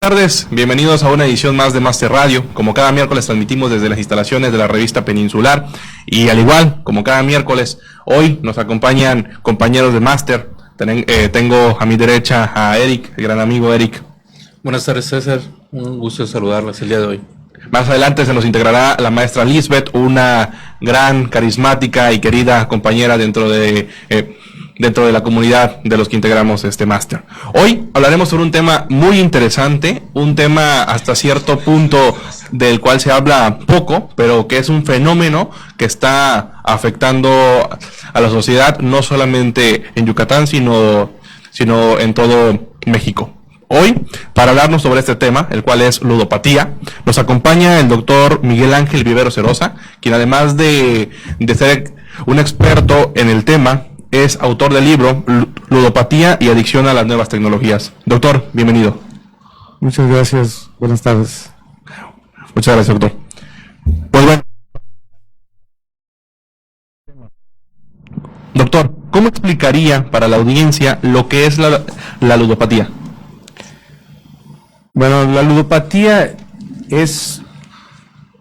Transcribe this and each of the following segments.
Buenas tardes, bienvenidos a una edición más de Máster Radio. Como cada miércoles transmitimos desde las instalaciones de la revista Peninsular y al igual como cada miércoles, hoy nos acompañan compañeros de Máster. Tengo a mi derecha a Eric, el gran amigo Eric. Buenas tardes, César, un gusto saludarles el día de hoy. Más adelante se nos integrará la maestra Lisbeth, una gran, carismática y querida compañera dentro de la comunidad de los que integramos este máster. Hoy hablaremos sobre un tema muy interesante, un tema hasta cierto punto del cual se habla poco, pero que es un fenómeno que está afectando a la sociedad, no solamente en Yucatán, sino en todo México. Hoy, para hablarnos sobre este tema, el cual es ludopatía, nos acompaña el doctor Miguel Ángel Vivero Cerosa, quien además de ser un experto en el tema, es autor del libro Ludopatía y adicción a las nuevas tecnologías. Doctor, bienvenido. Muchas gracias. Buenas tardes. Muchas gracias, doctor. Pues bueno. Doctor, ¿cómo explicaría para la audiencia lo que es la ludopatía? Bueno, la ludopatía es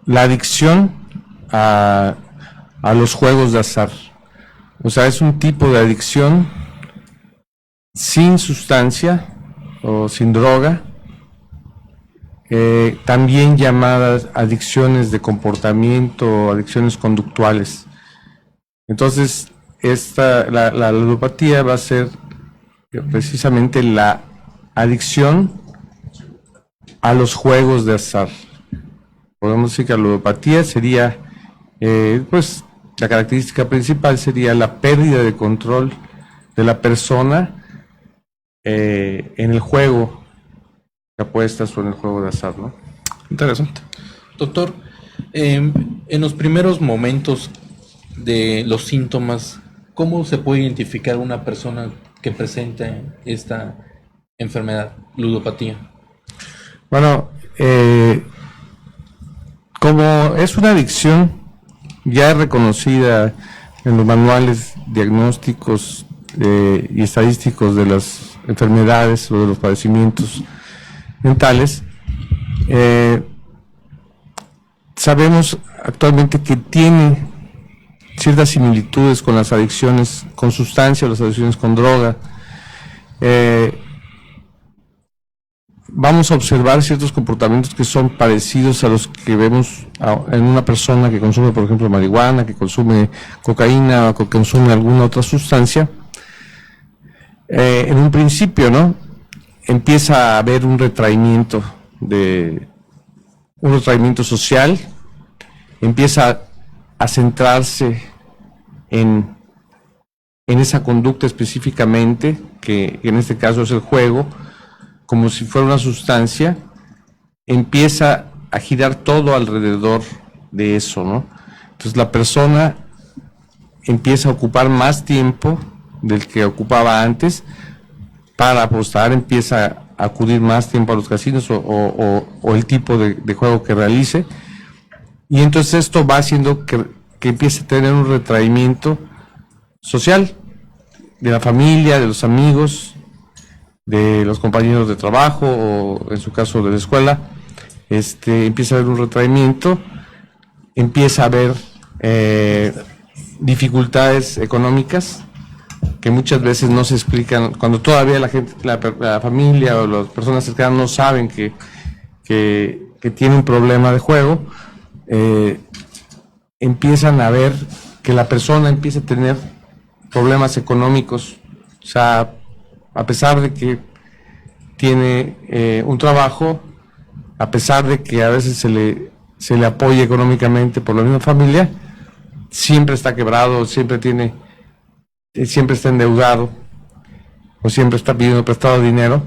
la adicción a los juegos de azar. O sea, es un tipo de adicción sin sustancia o sin droga, también llamadas adicciones de comportamiento o adicciones conductuales. Entonces, la ludopatía va a ser precisamente la adicción a los juegos de azar. Podemos decir que la ludopatía sería, la característica principal sería la pérdida de control de la persona en el juego de apuestas o en el juego de azar, ¿no? Interesante. Doctor, en los primeros momentos de los síntomas, ¿cómo se puede identificar una persona que presenta esta enfermedad, ludopatía? Bueno, como es una adicción ya reconocida en los manuales diagnósticos y estadísticos de las enfermedades o de los padecimientos mentales, sabemos actualmente que tiene ciertas similitudes con las adicciones con sustancia o las adicciones con droga. Vamos a observar ciertos comportamientos que son parecidos a los que vemos en una persona que consume, por ejemplo, marihuana, que consume cocaína o que consume alguna otra sustancia. En un principio, ¿no? Empieza a haber un retraimiento social, empieza a centrarse en esa conducta específicamente, que en este caso es el juego, como si fuera una sustancia, empieza a girar todo alrededor de eso, ¿no? Entonces la persona empieza a ocupar más tiempo del que ocupaba antes para apostar, empieza a acudir más tiempo a los casinos o el tipo de juego que realice, y entonces esto va haciendo que empiece a tener un retraimiento social de la familia, de los amigos, de los compañeros de trabajo o en su caso de la escuela. Empieza a haber un retraimiento, empieza a haber dificultades económicas que muchas veces no se explican cuando todavía la gente, la familia o las personas cercanas no saben que tiene un problema de juego. Empiezan a ver que la persona empieza a tener problemas económicos, o sea, a pesar de que tiene un trabajo, a pesar de que a veces se le apoya económicamente por la misma familia, siempre está quebrado, siempre está endeudado o siempre está pidiendo prestado dinero.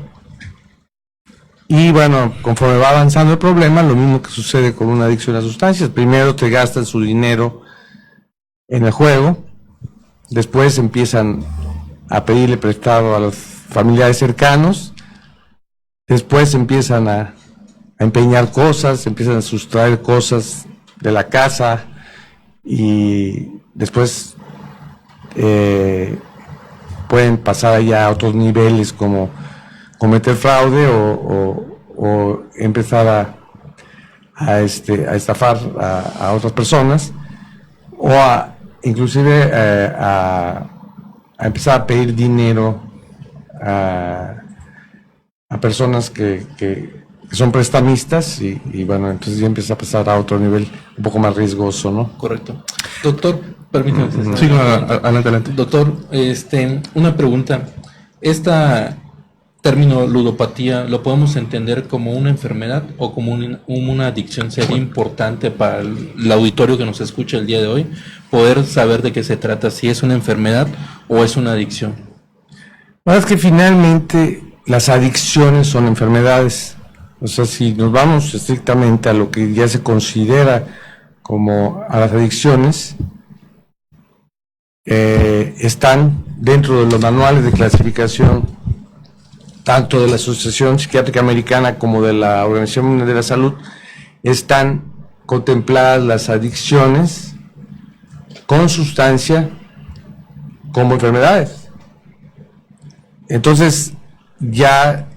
Y bueno, conforme va avanzando el problema, lo mismo que sucede con una adicción a sustancias. Primero te gastan su dinero en el juego, después empiezan a pedirle prestado a los familiares cercanos, después empiezan a empeñar cosas, empiezan a sustraer cosas de la casa y después pueden pasar ya a otros niveles como cometer fraude o o empezar a estafar a otras personas, o inclusive a empezar a pedir dinero a personas que son prestamistas y bueno, entonces ya empieza a pasar a otro nivel un poco más riesgoso, ¿no? Correcto. Doctor, permítame. Sí, adelante. Doctor, una pregunta. Término ludopatía, ¿lo podemos entender como una enfermedad o como una adicción? Sería importante para el auditorio que nos escucha el día de hoy poder saber de qué se trata, si es una enfermedad o es una adicción. Bueno, es que finalmente las adicciones son enfermedades. O sea, si nos vamos estrictamente a lo que ya se considera como a las adicciones, están dentro de los manuales de clasificación tanto de la Asociación Psiquiátrica Americana como de la Organización Mundial de la Salud, están contempladas las adicciones con sustancia como enfermedades. Entonces ya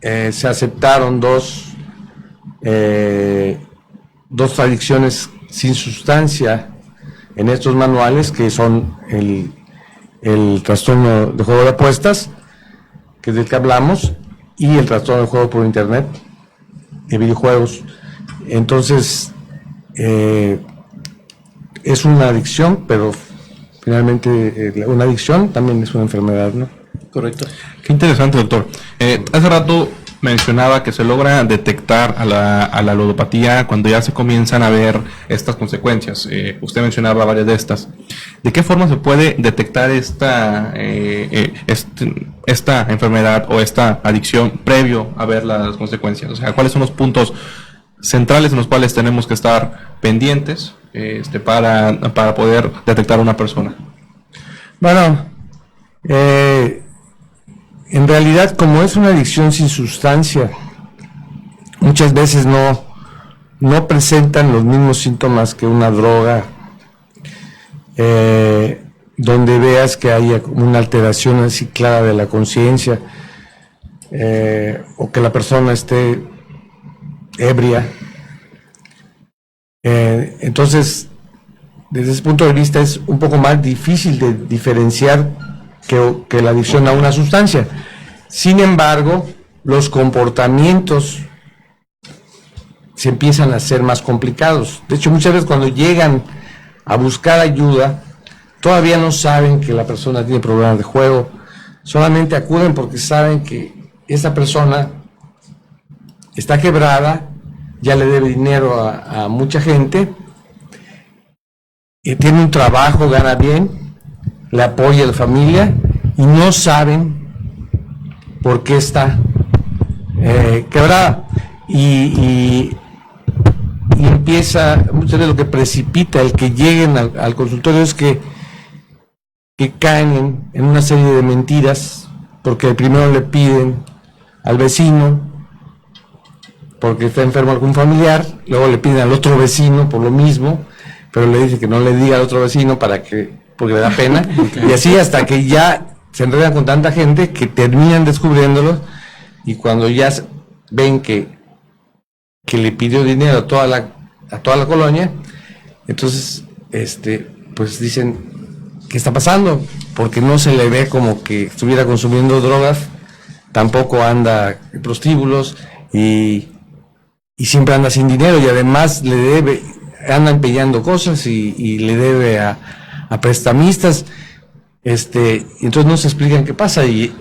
se aceptaron dos adicciones sin sustancia en estos manuales, que son el trastorno de juego de apuestas, que es del que hablamos, y el trastorno de juego por internet, de videojuegos. Entonces, es una adicción, pero finalmente una adicción también es una enfermedad, ¿no? Correcto. Qué interesante, doctor. Hace rato mencionaba que se logra detectar a la ludopatía cuando ya se comienzan a ver estas consecuencias. Usted mencionaba varias de estas. ¿De qué forma se puede detectar esta enfermedad o esta adicción previo a ver las consecuencias? O sea, ¿cuáles son los puntos centrales en los cuales tenemos que estar pendientes para poder detectar a una persona? Bueno, en realidad, como es una adicción sin sustancia, muchas veces no presentan los mismos síntomas que una droga, donde veas que haya una alteración así clara de la conciencia, o que la persona esté ebria. Entonces, desde ese punto de vista es un poco más difícil de diferenciar que la adicción a una sustancia. Sin embargo, los comportamientos se empiezan a hacer más complicados. De hecho, muchas veces cuando llegan a buscar ayuda, todavía no saben que la persona tiene problemas de juego, solamente acuden porque saben que esa persona está quebrada, ya le debe dinero a mucha gente, tiene un trabajo, gana bien, le apoya a la familia y no saben por qué está quebrada. Y empieza, muchas veces lo que precipita el que lleguen al consultorio es que caen en una serie de mentiras, porque primero le piden al vecino porque está enfermo algún familiar, luego le piden al otro vecino por lo mismo, pero le dice que no le diga al otro vecino porque le da pena, y así hasta que ya se enredan con tanta gente que terminan descubriéndolo, y cuando ya ven que le pidió dinero a toda la colonia, entonces pues dicen, ¿qué está pasando? Porque no se le ve como que estuviera consumiendo drogas, tampoco anda en prostíbulos y siempre anda sin dinero, y además anda empeñando cosas y le debe a prestamistas, entonces no se explican qué pasa, y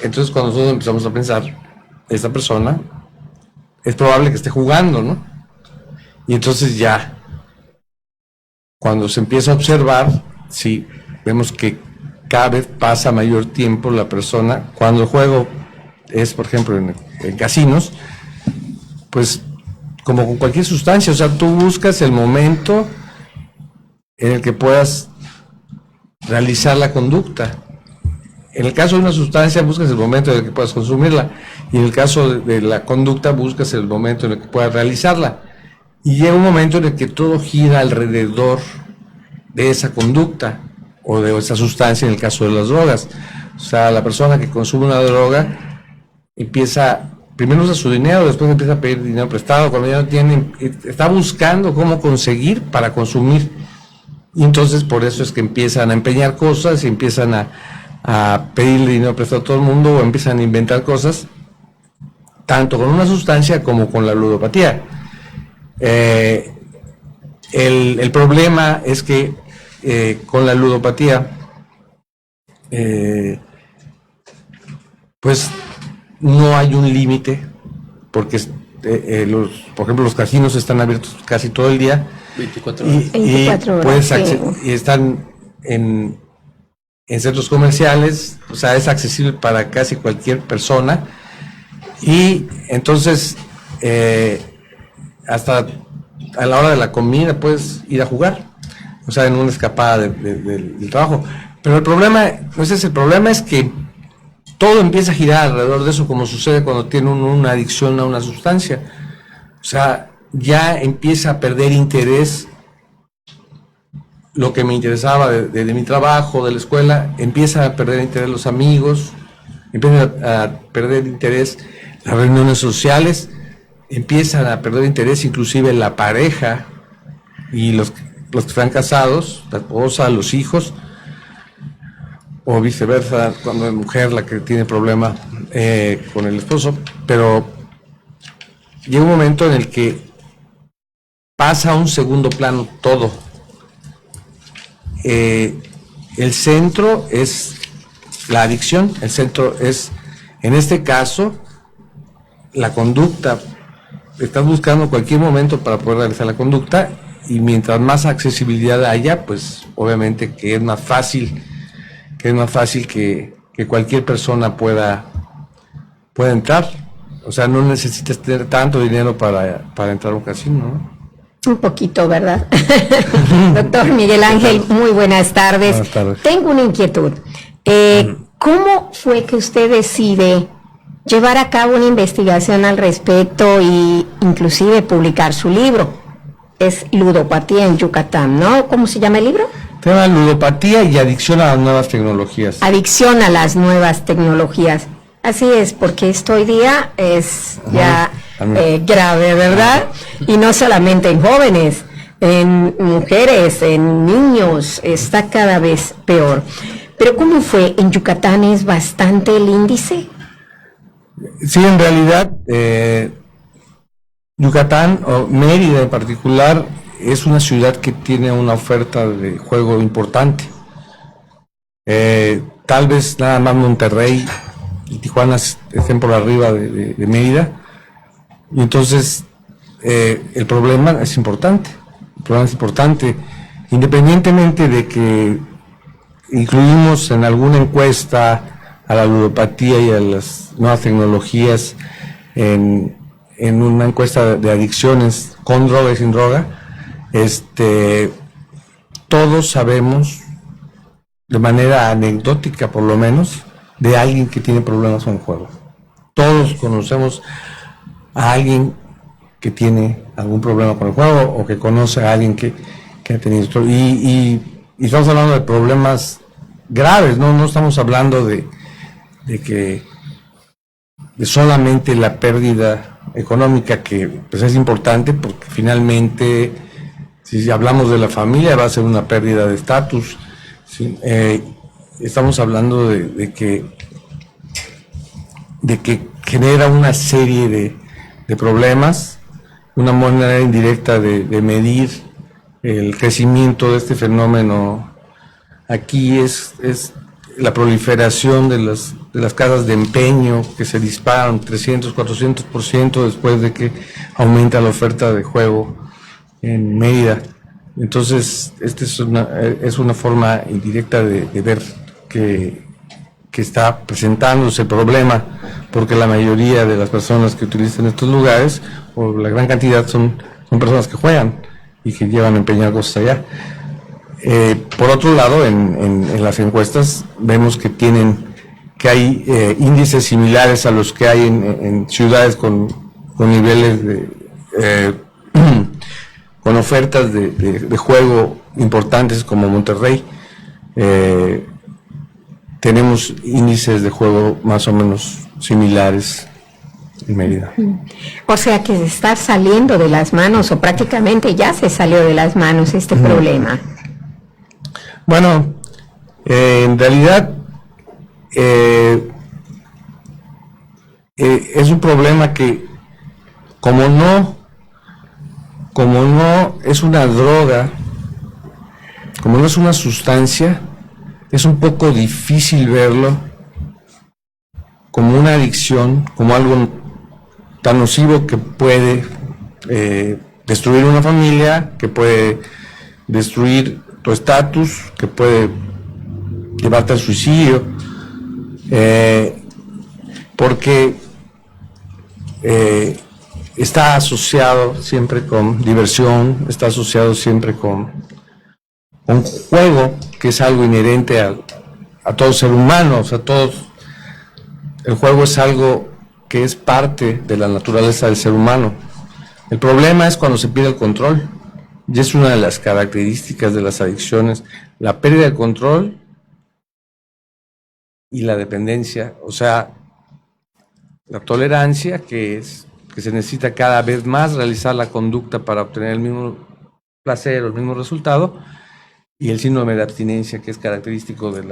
entonces cuando nosotros empezamos a pensar, esta persona es probable que esté jugando, ¿no? Y entonces ya, cuando se empieza a observar, sí, vemos que cada vez pasa mayor tiempo la persona, cuando el juego es, por ejemplo, en casinos, pues como con cualquier sustancia, o sea, tú buscas el momento en el que puedas realizar la conducta. En el caso de una sustancia buscas el momento en el que puedas consumirla, y en el caso de la conducta buscas el momento en el que puedas realizarla. Y llega un momento en el que todo gira alrededor de esa conducta o de esa sustancia en el caso de las drogas. O sea, la persona que consume una droga empieza primero usa su dinero, después empieza a pedir dinero prestado, cuando ya no tiene, está buscando cómo conseguir para consumir. Y entonces por eso es que empiezan a empeñar cosas y empiezan a pedirle dinero prestado a todo el mundo, o empiezan a inventar cosas, tanto con una sustancia como con la ludopatía. El problema es que con la ludopatía, pues no hay un límite, porque por ejemplo los casinos están abiertos casi todo el día, 24 horas. y 24 horas, puedes sí. y están en centros comerciales, o sea, es accesible para casi cualquier persona, y entonces hasta a la hora de la comida puedes ir a jugar, o sea, en una escapada del trabajo. Pero el problema, no ese es el problema, es que todo empieza a girar alrededor de eso, como sucede cuando tiene uno una adicción a una sustancia. O sea, ya empieza a perder interés lo que me interesaba de mi trabajo, de la escuela, empieza a perder interés los amigos, empieza a perder interés las reuniones sociales, empiezan a perder interés inclusive la pareja y los que están casados, la esposa, los hijos, o viceversa, cuando es mujer la que tiene problema con el esposo. Pero llega un momento en el que pasa a un segundo plano todo. El centro es la adicción, el centro es, en este caso, la conducta. Estás buscando cualquier momento para poder realizar la conducta, y mientras más accesibilidad haya, pues obviamente que es más fácil que cualquier persona pueda entrar. O sea, no necesitas tener tanto dinero para entrar a un casino, ¿no? Un poquito, ¿verdad? Doctor Miguel Ángel, muy buenas tardes. Buenas tardes. Tengo una inquietud. ¿Cómo fue que usted decide llevar a cabo una investigación al respecto e inclusive publicar su libro? Es Ludopatía en Yucatán, ¿no? ¿Cómo se llama el libro? Se llama Ludopatía y Adicción a las Nuevas Tecnologías. Adicción a las nuevas tecnologías. Así es, porque esto hoy día es ya grave, ¿verdad? Y no solamente en jóvenes, en mujeres, en niños, está cada vez peor. Pero ¿cómo fue? ¿En Yucatán es bastante el índice? Sí, en realidad, Yucatán, o Mérida en particular, es una ciudad que tiene una oferta de juego importante. Tal vez nada más Monterrey y Tijuana estén por arriba de Mérida, y entonces el problema es importante. El problema es importante, independientemente de que incluimos en alguna encuesta a la ludopatía y a las nuevas tecnologías en una encuesta de adicciones con droga y sin droga. Todos sabemos, de manera anecdótica por lo menos, de alguien que tiene problemas con el juego. Todos conocemos a alguien que tiene algún problema con el juego, o que conoce a alguien que ha tenido esto. Y estamos hablando de problemas graves, no estamos hablando de solamente la pérdida económica, que pues es importante, porque finalmente, si hablamos de la familia, va a ser una pérdida de estatus, ¿sí? Estamos hablando de que genera una serie de problemas, una manera indirecta de medir el crecimiento de este fenómeno. Aquí es la proliferación de las casas de empeño, que se disparan 300, 400% después de que aumenta la oferta de juego en Mérida. Entonces, esta es una forma indirecta de ver que está presentándose el problema, porque la mayoría de las personas que utilizan estos lugares, o la gran cantidad, son personas que juegan y que llevan a empeñar cosas allá. Por otro lado, en las encuestas vemos que hay índices similares a los que hay en ciudades con niveles con ofertas de juego importantes como Monterrey. Tenemos índices de juego más o menos similares en Mérida. O sea que se está saliendo de las manos, o prácticamente ya se salió de las manos este problema. Bueno, en realidad es un problema que como no es una droga, como no es una sustancia, es un poco difícil verlo como una adicción, como algo tan nocivo que puede destruir una familia, que puede destruir tu estatus, que puede llevarte al suicidio, porque está asociado siempre con diversión, está asociado siempre con un juego, que es algo inherente a todo ser humano, o sea, todos. El juego es algo que es parte de la naturaleza del ser humano. El problema es cuando se pierde el control, y es una de las características de las adicciones, la pérdida de control y la dependencia, o sea, la tolerancia que se necesita cada vez más realizar la conducta para obtener el mismo placer o el mismo resultado, y el síndrome de abstinencia, que es característico de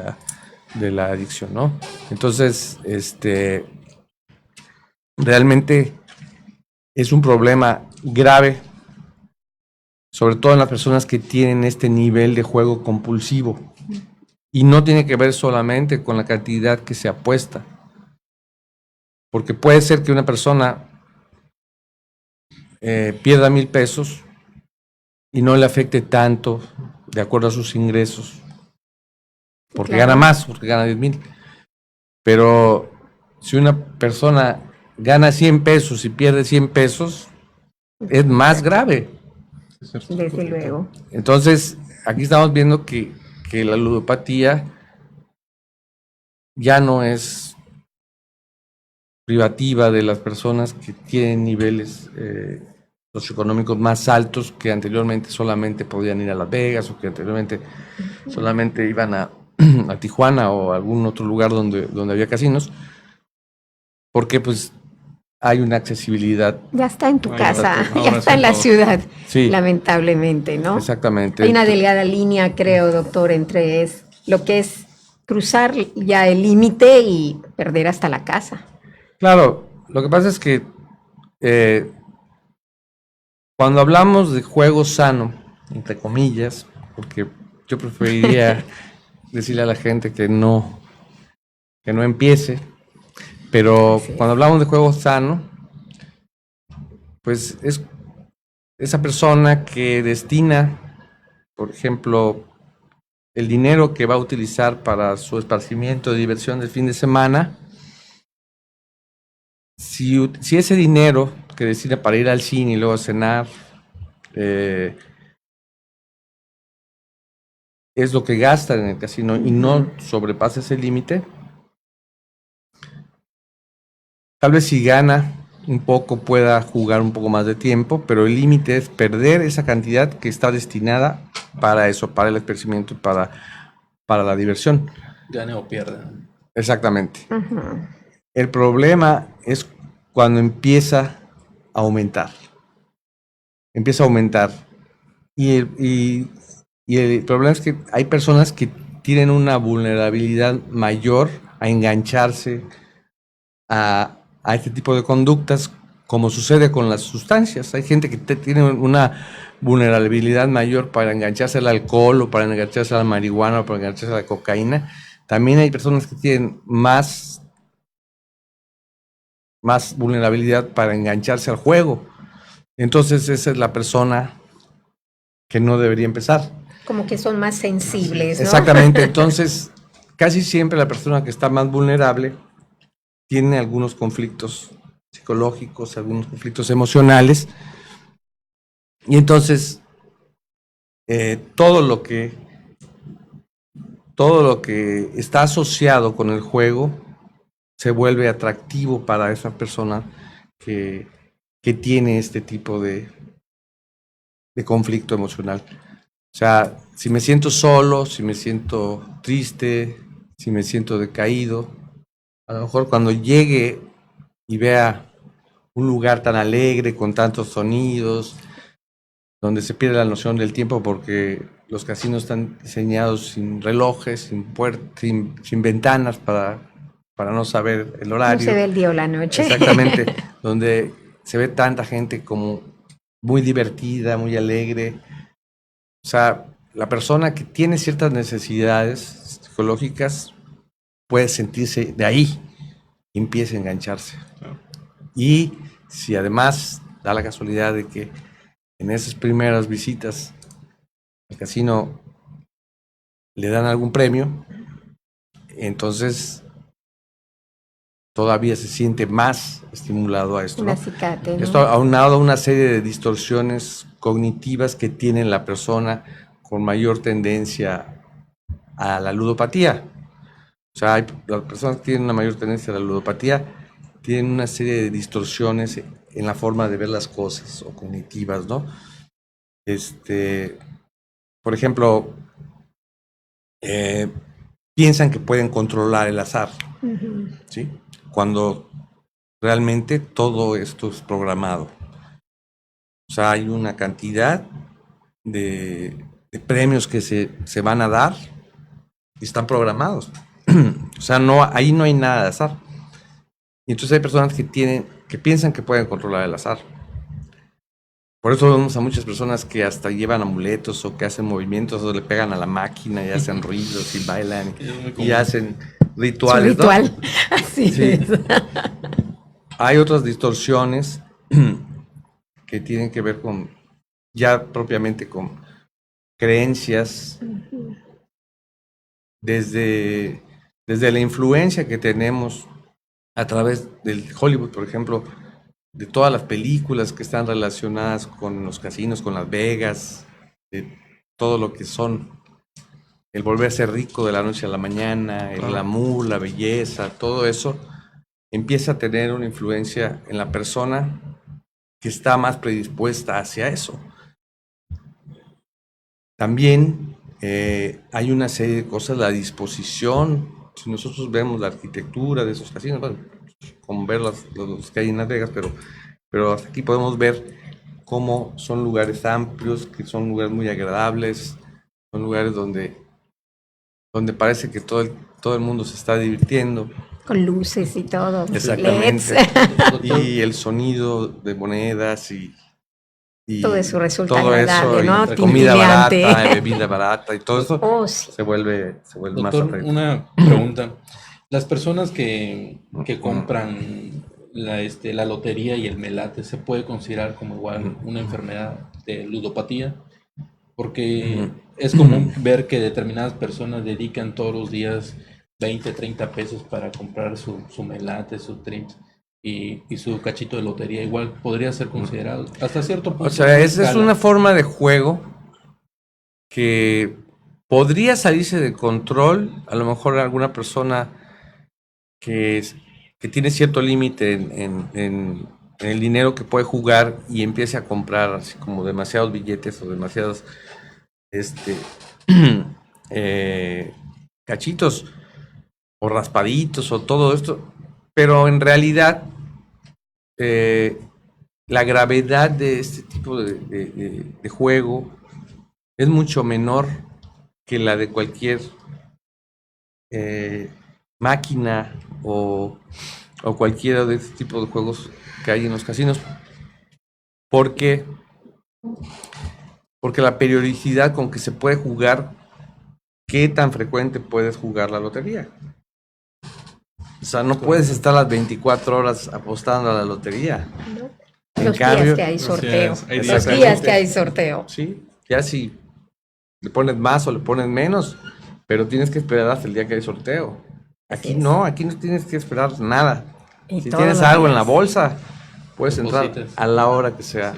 la adicción, ¿no? Entonces, realmente es un problema grave, sobre todo en las personas que tienen este nivel de juego compulsivo, y no tiene que ver solamente con la cantidad que se apuesta, porque puede ser que una persona pierda 1,000 pesos y no le afecte tanto de acuerdo a sus ingresos, porque Claro. gana más, porque gana 10,000. Pero si una persona gana 100 pesos y pierde 100 pesos, es más grave. Desde luego. Entonces, aquí estamos viendo que la ludopatía ya no es privativa de las personas que tienen niveles socioeconómicos más altos, que anteriormente solamente podían ir a Las Vegas, o que anteriormente solamente iban a Tijuana o a algún otro lugar donde había casinos, porque pues hay una accesibilidad. Ya está en tu Ahora casa, está- ya ahora está en está la todo. ciudad, Sí. lamentablemente, ¿no? Exactamente. Hay una delgada línea, creo, doctor, entre lo que es cruzar ya el límite y perder hasta la casa. Claro, lo que pasa es que cuando hablamos de juego sano, entre comillas, porque yo preferiría decirle a la gente que no empiece, pero Así es. cuando hablamos de juego sano, pues es esa persona que destina, por ejemplo, el dinero que va a utilizar para su esparcimiento de diversión del fin de semana, si ese dinero que destina para ir al cine y luego a cenar, es lo que gasta en el casino y no sobrepasa ese límite, tal vez si gana un poco pueda jugar un poco más de tiempo, pero el límite es perder esa cantidad que está destinada para eso, para el esparcimiento, para la diversión. Gane o pierda. Exactamente. Ujú. El problema es cuando empieza a aumentar. Empieza a aumentar. Y el problema es que hay personas que tienen una vulnerabilidad mayor a engancharse a este tipo de conductas, como sucede con las sustancias. Hay gente que tiene una vulnerabilidad mayor para engancharse al alcohol, o para engancharse a la marihuana, o para engancharse a la cocaína. También hay personas que tienen más vulnerabilidad para engancharse al juego. Entonces esa es la persona que no debería empezar. Como que son más sensibles, ¿no? Exactamente. Entonces, casi siempre la persona que está más vulnerable tiene algunos conflictos psicológicos, algunos conflictos emocionales, y entonces todo lo que está asociado con el juego se vuelve atractivo para esa persona que tiene este tipo de conflicto emocional. O sea, si me siento solo, si me siento triste, si me siento decaído, a lo mejor cuando llegue y vea un lugar tan alegre, con tantos sonidos, donde se pierde la noción del tiempo porque los casinos están diseñados sin relojes, sin ventanas para no saber el horario. No se ve el día o la noche. Exactamente, donde se ve tanta gente como muy divertida, muy alegre. O sea, la persona que tiene ciertas necesidades psicológicas puede sentirse de ahí y empieza a engancharse. Y si además da la casualidad de que en esas primeras visitas al casino le dan algún premio, entonces todavía se siente más estimulado a esto, Un ¿no? acicate, ¿no? Esto aunado a una serie de distorsiones cognitivas que tiene la persona con mayor tendencia a la ludopatía. O sea, las personas que tienen una mayor tendencia a la ludopatía tienen una serie de distorsiones en la forma de ver las cosas o cognitivas, ¿no? Por ejemplo, piensan que pueden controlar el azar, ¿sí? Cuando realmente todo esto es programado. O sea, hay una cantidad de premios que se van a dar y están programados. O sea, ahí no hay nada de azar. Y entonces hay personas que piensan que pueden controlar el azar. Por eso vemos a muchas personas que hasta llevan amuletos o que hacen movimientos o le pegan a la máquina y hacen ruidos y bailan y hacen rituales. Su ritual. ¿No? Así Sí. es. Hay otras distorsiones que tienen que ver con, ya propiamente con creencias, desde la influencia que tenemos a través del Hollywood, por ejemplo, de todas las películas que están relacionadas con los casinos, con Las Vegas, de todo lo que son el volverse rico de la noche a la mañana, el glamour, la belleza, todo eso empieza a tener una influencia en la persona que está más predispuesta hacia eso. También hay una serie de cosas, la disposición. Si nosotros vemos la arquitectura de esos casinos, bueno, como ver los que hay en Las Vegas, pero hasta aquí podemos ver cómo son lugares amplios, que son lugares muy agradables, son lugares donde parece que todo el mundo se está divirtiendo. Con luces y todo. Exactamente. LEDs. Y el sonido de monedas y Todo eso resulta todo agradable, eso, ¿no? y comida Tintineante. barata, bebida barata y todo eso Oh, sí. se vuelve más Doctor, atractivo. una pregunta. Las personas que compran la lotería y el melate, ¿se puede considerar como igual una enfermedad de ludopatía? Porque es común ver que determinadas personas dedican todos los días 20, 30 pesos para comprar su melate, su trips y su cachito de lotería. Igual podría ser considerado hasta cierto punto. O sea, esa es una forma de juego que podría salirse de control. A lo mejor alguna persona que tiene cierto límite en el dinero que puede jugar y empiece a comprar así como demasiados billetes o demasiados cachitos o raspaditos o todo esto, pero en realidad la gravedad de este tipo de juego es mucho menor que la de cualquier máquina o cualquiera de este tipo de juegos que hay en los casinos, porque la periodicidad con que se puede jugar, ¿qué tan frecuente puedes jugar la lotería? O sea, no puedes estar las 24 horas apostando a la lotería. ¿No? En Los cambio, días que hay sorteo. hay días Los que hay días sorteo. que hay sorteo. Sí, ya si le pones más o le pones menos, pero tienes que esperar hasta el día que hay sorteo. Así Aquí es. no tienes que esperar nada. Y Si todos tienes los algo en la días. bolsa, puedes entrar Depositas. a la hora que sea.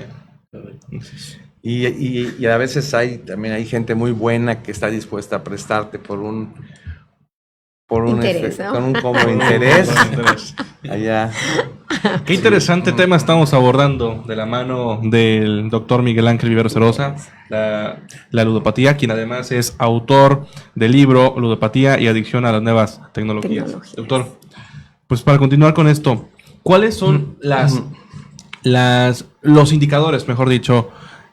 Y a veces también hay gente muy buena que está dispuesta a prestarte por un Interés, ¿no? con un como interés allá. Qué interesante tema estamos abordando de la mano del doctor Miguel Ángel Vivero Cerosa, la ludopatía, quien además es autor del libro Ludopatía y Adicción a las Nuevas Tecnologías. Tecnologías. Doctor, pues para continuar con esto, ¿cuáles son las los indicadores, mejor dicho,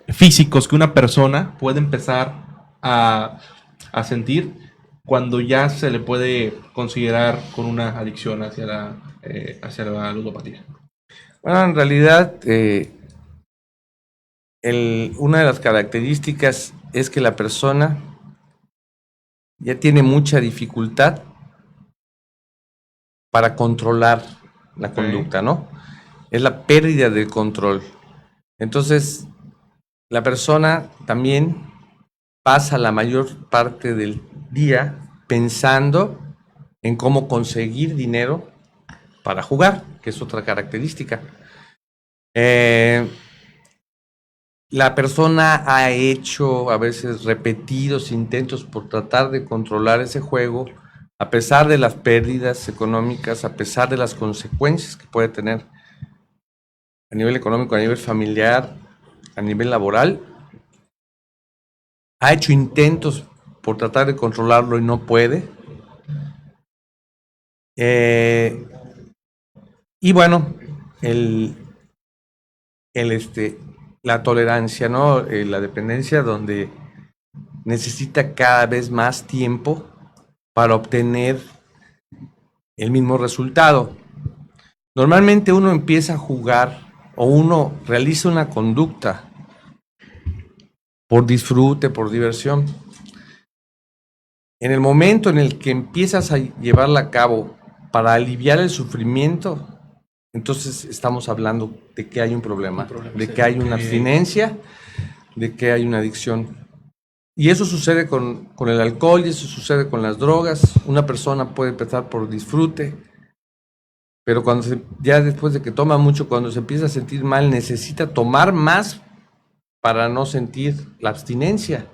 físicos que una persona puede empezar a sentir cuando ya se le puede considerar con una adicción hacia la ludopatía? Bueno, en realidad, una de las características es que la persona ya tiene mucha dificultad para controlar la conducta, ¿no? Es la pérdida de control. Entonces, la persona también pasa la mayor parte del día pensando en cómo conseguir dinero para jugar, que es otra característica. La persona ha hecho a veces repetidos intentos por tratar de controlar ese juego, a pesar de las pérdidas económicas, a pesar de las consecuencias que puede tener a nivel económico, a nivel familiar, a nivel laboral. Ha hecho intentos por tratar de controlarlo y no puede. Y bueno, la tolerancia, ¿no? La dependencia, donde necesita cada vez más tiempo para obtener el mismo resultado. Normalmente uno empieza a jugar o uno realiza una conducta por disfrute, por diversión. En el momento en el que empiezas a llevarla a cabo para aliviar el sufrimiento, entonces estamos hablando de que hay un problema, de que hay una abstinencia, de que hay una adicción. Y eso sucede con el alcohol y eso sucede con las drogas. Una persona puede empezar por disfrute, pero ya después de que toma mucho, cuando se empieza a sentir mal, necesita tomar más para no sentir la abstinencia.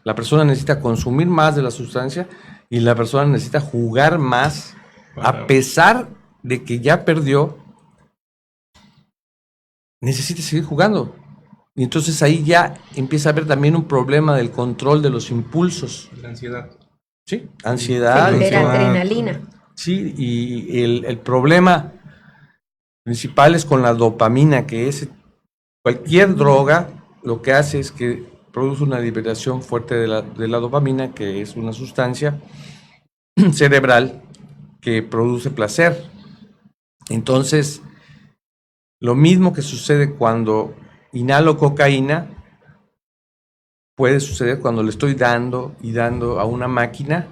La persona necesita consumir más de la sustancia y la persona necesita jugar más, a pesar de que ya perdió, necesita seguir jugando. Y entonces ahí ya empieza a haber también un problema del control de los impulsos. La ansiedad. Sí, ansiedad. Se libera adrenalina. Sí, y el problema principal es con la dopamina, que es cualquier droga, lo que hace es que produce una liberación fuerte de la dopamina, que es una sustancia cerebral que produce placer. Entonces, lo mismo que sucede cuando inhalo cocaína, puede suceder cuando le estoy dando y dando a una máquina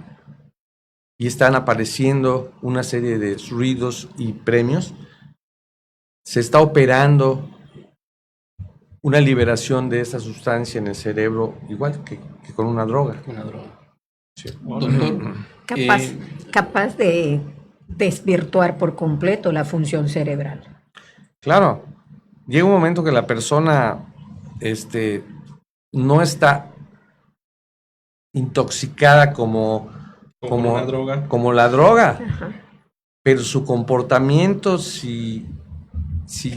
y están apareciendo una serie de ruidos y premios. Se está operando una liberación de esa sustancia en el cerebro, igual que con una droga. Una droga. Sí. Doctor, Capaz de desvirtuar por completo la función cerebral. Claro, llega un momento que la persona no está intoxicada como la droga, Ajá. pero su comportamiento, si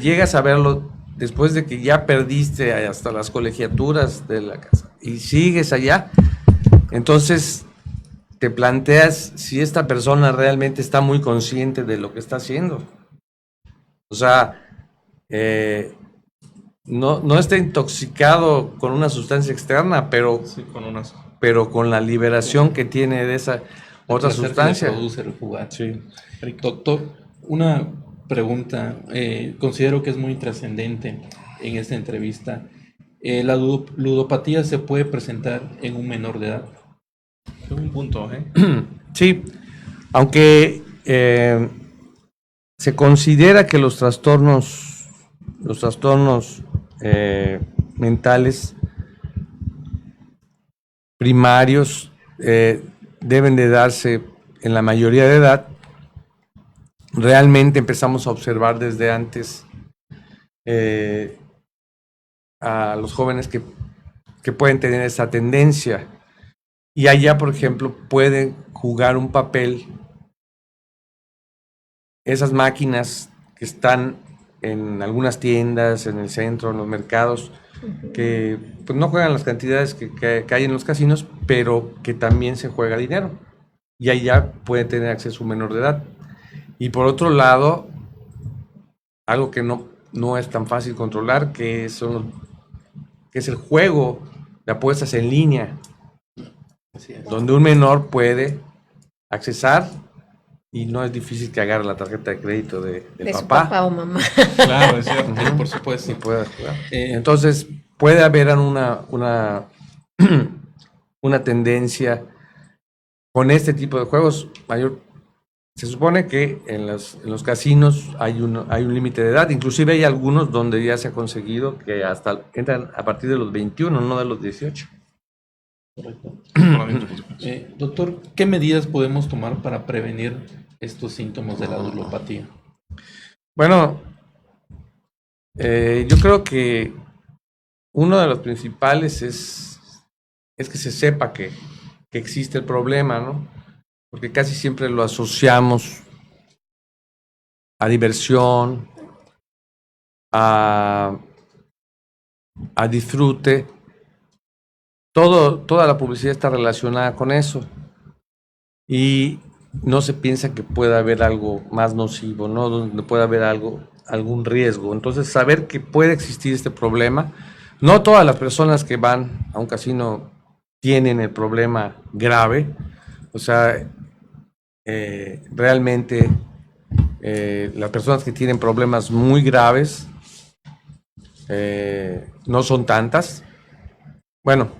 llegas a verlo después de que ya perdiste hasta las colegiaturas de la casa y sigues allá, entonces te planteas si esta persona realmente está muy consciente de lo que está haciendo. O sea, no está intoxicado con una sustancia externa, pero, Sí, pero con la liberación que tiene de esa otra placer que sustancia. le produce el jugar. Sí. Doctor, una pregunta, considero que es muy trascendente en esta entrevista. ¿La ludopatía se puede presentar en un menor de edad? Es un punto, ¿eh? Sí, aunque se considera que los trastornos mentales primarios deben de darse en la mayoría de edad, realmente empezamos a observar desde antes a los jóvenes que pueden tener esa tendencia. Y allá, por ejemplo, pueden jugar un papel esas máquinas que están en algunas tiendas, en el centro, en los mercados, que pues, no juegan las cantidades que hay en los casinos, pero que también se juega dinero. Y allá puede tener acceso un menor de edad. Y por otro lado, algo que no es tan fácil controlar, que es el juego de apuestas en línea, Así es. donde un menor puede accesar y no es difícil que agarre la tarjeta de crédito del De su papá. papá o mamá. Claro, es cierto. Sí, por supuesto. Y pueda jugar. Eh, Entonces, puede haber una tendencia con este tipo de juegos mayor. Se supone que en los casinos hay un límite de edad, inclusive hay algunos donde ya se ha conseguido que hasta entran a partir de los 21, no de los 18. Correcto. Doctor, ¿qué medidas podemos tomar para prevenir estos síntomas de la ludopatía? Bueno, yo creo que uno de los principales es que se sepa que existe el problema, ¿no? Porque casi siempre lo asociamos a diversión, a disfrute. Toda la publicidad está relacionada con eso. Y no se piensa que pueda haber algo más nocivo, ¿no? Donde pueda haber algún riesgo. Entonces, saber que puede existir este problema. No todas las personas que van a un casino tienen el problema grave. O sea, realmente las personas que tienen problemas muy graves no son tantas. Bueno,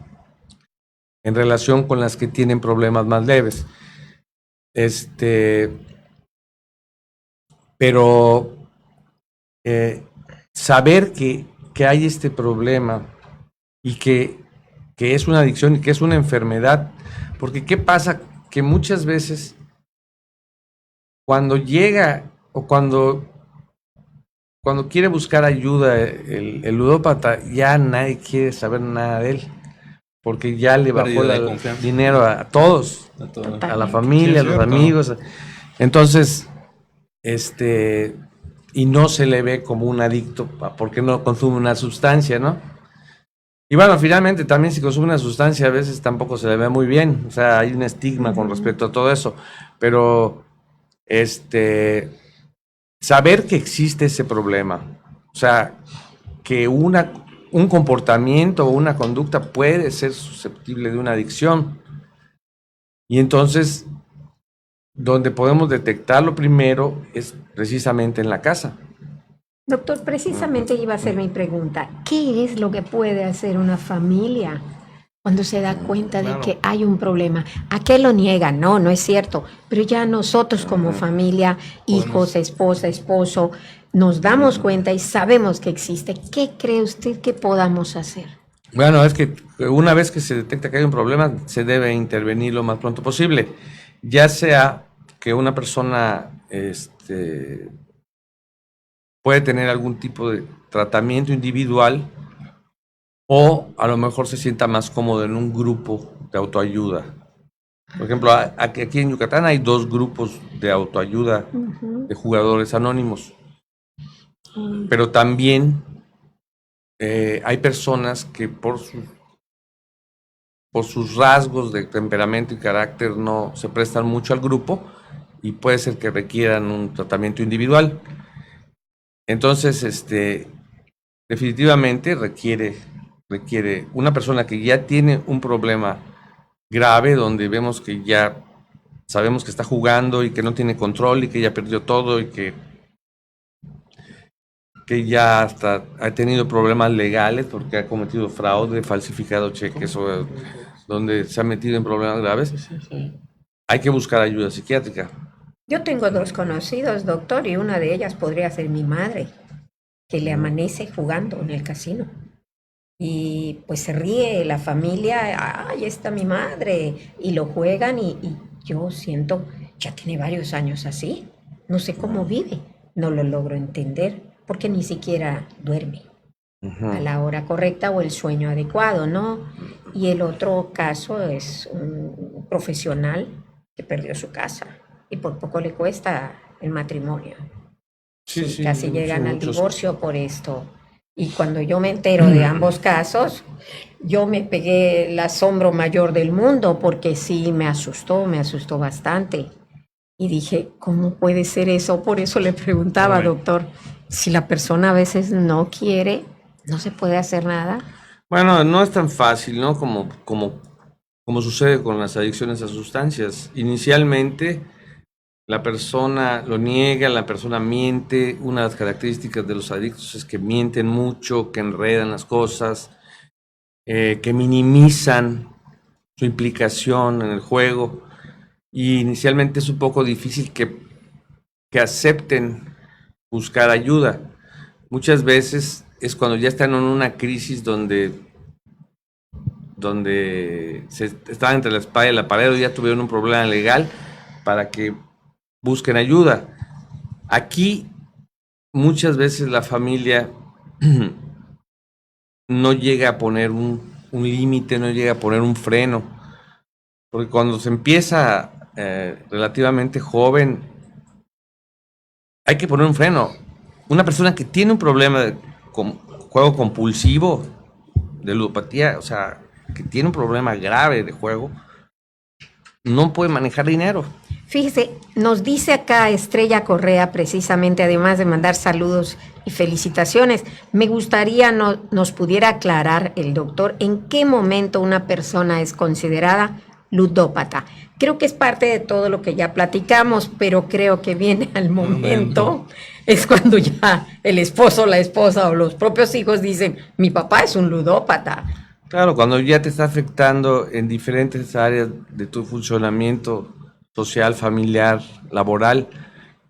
en relación con las que tienen problemas más leves. Pero saber que hay este problema y que es una adicción y que es una enfermedad, porque ¿qué pasa? Que muchas veces cuando llega o cuando quiere buscar ayuda el ludópata, ya nadie quiere saber nada de él, porque ya le bajó Pérdida de el confianza. dinero a todos, A todo. a la familia, Sí, a es los cierto. amigos. Entonces, y no se le ve como un adicto porque no consume una sustancia, ¿no? Y bueno, finalmente también si consume una sustancia a veces tampoco se le ve muy bien, o sea, hay un estigma con respecto a todo eso, pero saber que existe ese problema, o sea, que un comportamiento o una conducta puede ser susceptible de una adicción. Y entonces, donde podemos detectarlo primero es precisamente en la casa. Doctor, precisamente iba a ser mi pregunta. ¿Qué es lo que puede hacer una familia cuando se da cuenta de que hay un problema? ¿A qué lo niegan? No, no es cierto. Pero ya nosotros como familia, hijos, esposa, esposo, nos damos cuenta y sabemos que existe. ¿Qué cree usted que podamos hacer? Bueno, es que una vez que se detecta que hay un problema, se debe intervenir lo más pronto posible. Ya sea que una persona puede tener algún tipo de tratamiento individual o a lo mejor se sienta más cómodo en un grupo de autoayuda. Por ejemplo, aquí en Yucatán hay 2 grupos de autoayuda de jugadores anónimos, pero también hay personas que por sus rasgos de temperamento y carácter no se prestan mucho al grupo y puede ser que requieran un tratamiento individual. Entonces, definitivamente requiere una persona que ya tiene un problema grave, donde vemos que ya sabemos que está jugando y que no tiene control y que ya perdió todo y que ya hasta ha tenido problemas legales porque ha cometido fraude, falsificado cheques o donde se ha metido en problemas graves. Hay que buscar ayuda psiquiátrica. Yo tengo 2 conocidos, doctor, y una de ellas podría ser mi madre, que le amanece jugando en el casino. Y pues se ríe la familia, ¡ay, está mi madre! Y lo juegan y yo siento, ya tiene varios años así. No sé cómo vive, no lo logro entender, porque ni siquiera duerme a la hora correcta o el sueño adecuado, ¿no? Y el otro caso es un profesional que perdió su casa y por poco le cuesta el matrimonio. Sí, Casi llegan al muchos. divorcio por esto. Y cuando yo me entero de ambos casos, yo me pegué el asombro mayor del mundo porque sí me asustó bastante. Y dije, ¿cómo puede ser eso? Por eso le preguntaba, doctor, si la persona a veces no quiere, no se puede hacer nada. Bueno, no es tan fácil, ¿no? Como sucede con las adicciones a sustancias. Inicialmente, la persona lo niega, la persona miente. Una de las características de los adictos es que mienten mucho, que enredan las cosas, que minimizan su implicación en el juego. Y inicialmente es un poco difícil que acepten buscar ayuda. Muchas veces es cuando ya están en una crisis donde se están entre la espada y la pared o ya tuvieron un problema legal para que busquen ayuda. Aquí muchas veces la familia no llega a poner un límite, no llega a poner un freno, porque cuando se empieza relativamente joven, hay que poner un freno. Una persona que tiene un problema de juego compulsivo, de ludopatía, o sea, que tiene un problema grave de juego, no puede manejar dinero. Fíjese, nos dice acá Estrella Correa, precisamente, además de mandar saludos y felicitaciones, me gustaría nos pudiera aclarar el doctor en qué momento una persona es considerada ludópata. Creo que es parte de todo lo que ya platicamos, pero creo que viene al momento, es cuando ya el esposo, la esposa o los propios hijos dicen, mi papá es un ludópata. Claro, cuando ya te está afectando en diferentes áreas de tu funcionamiento social, familiar, laboral,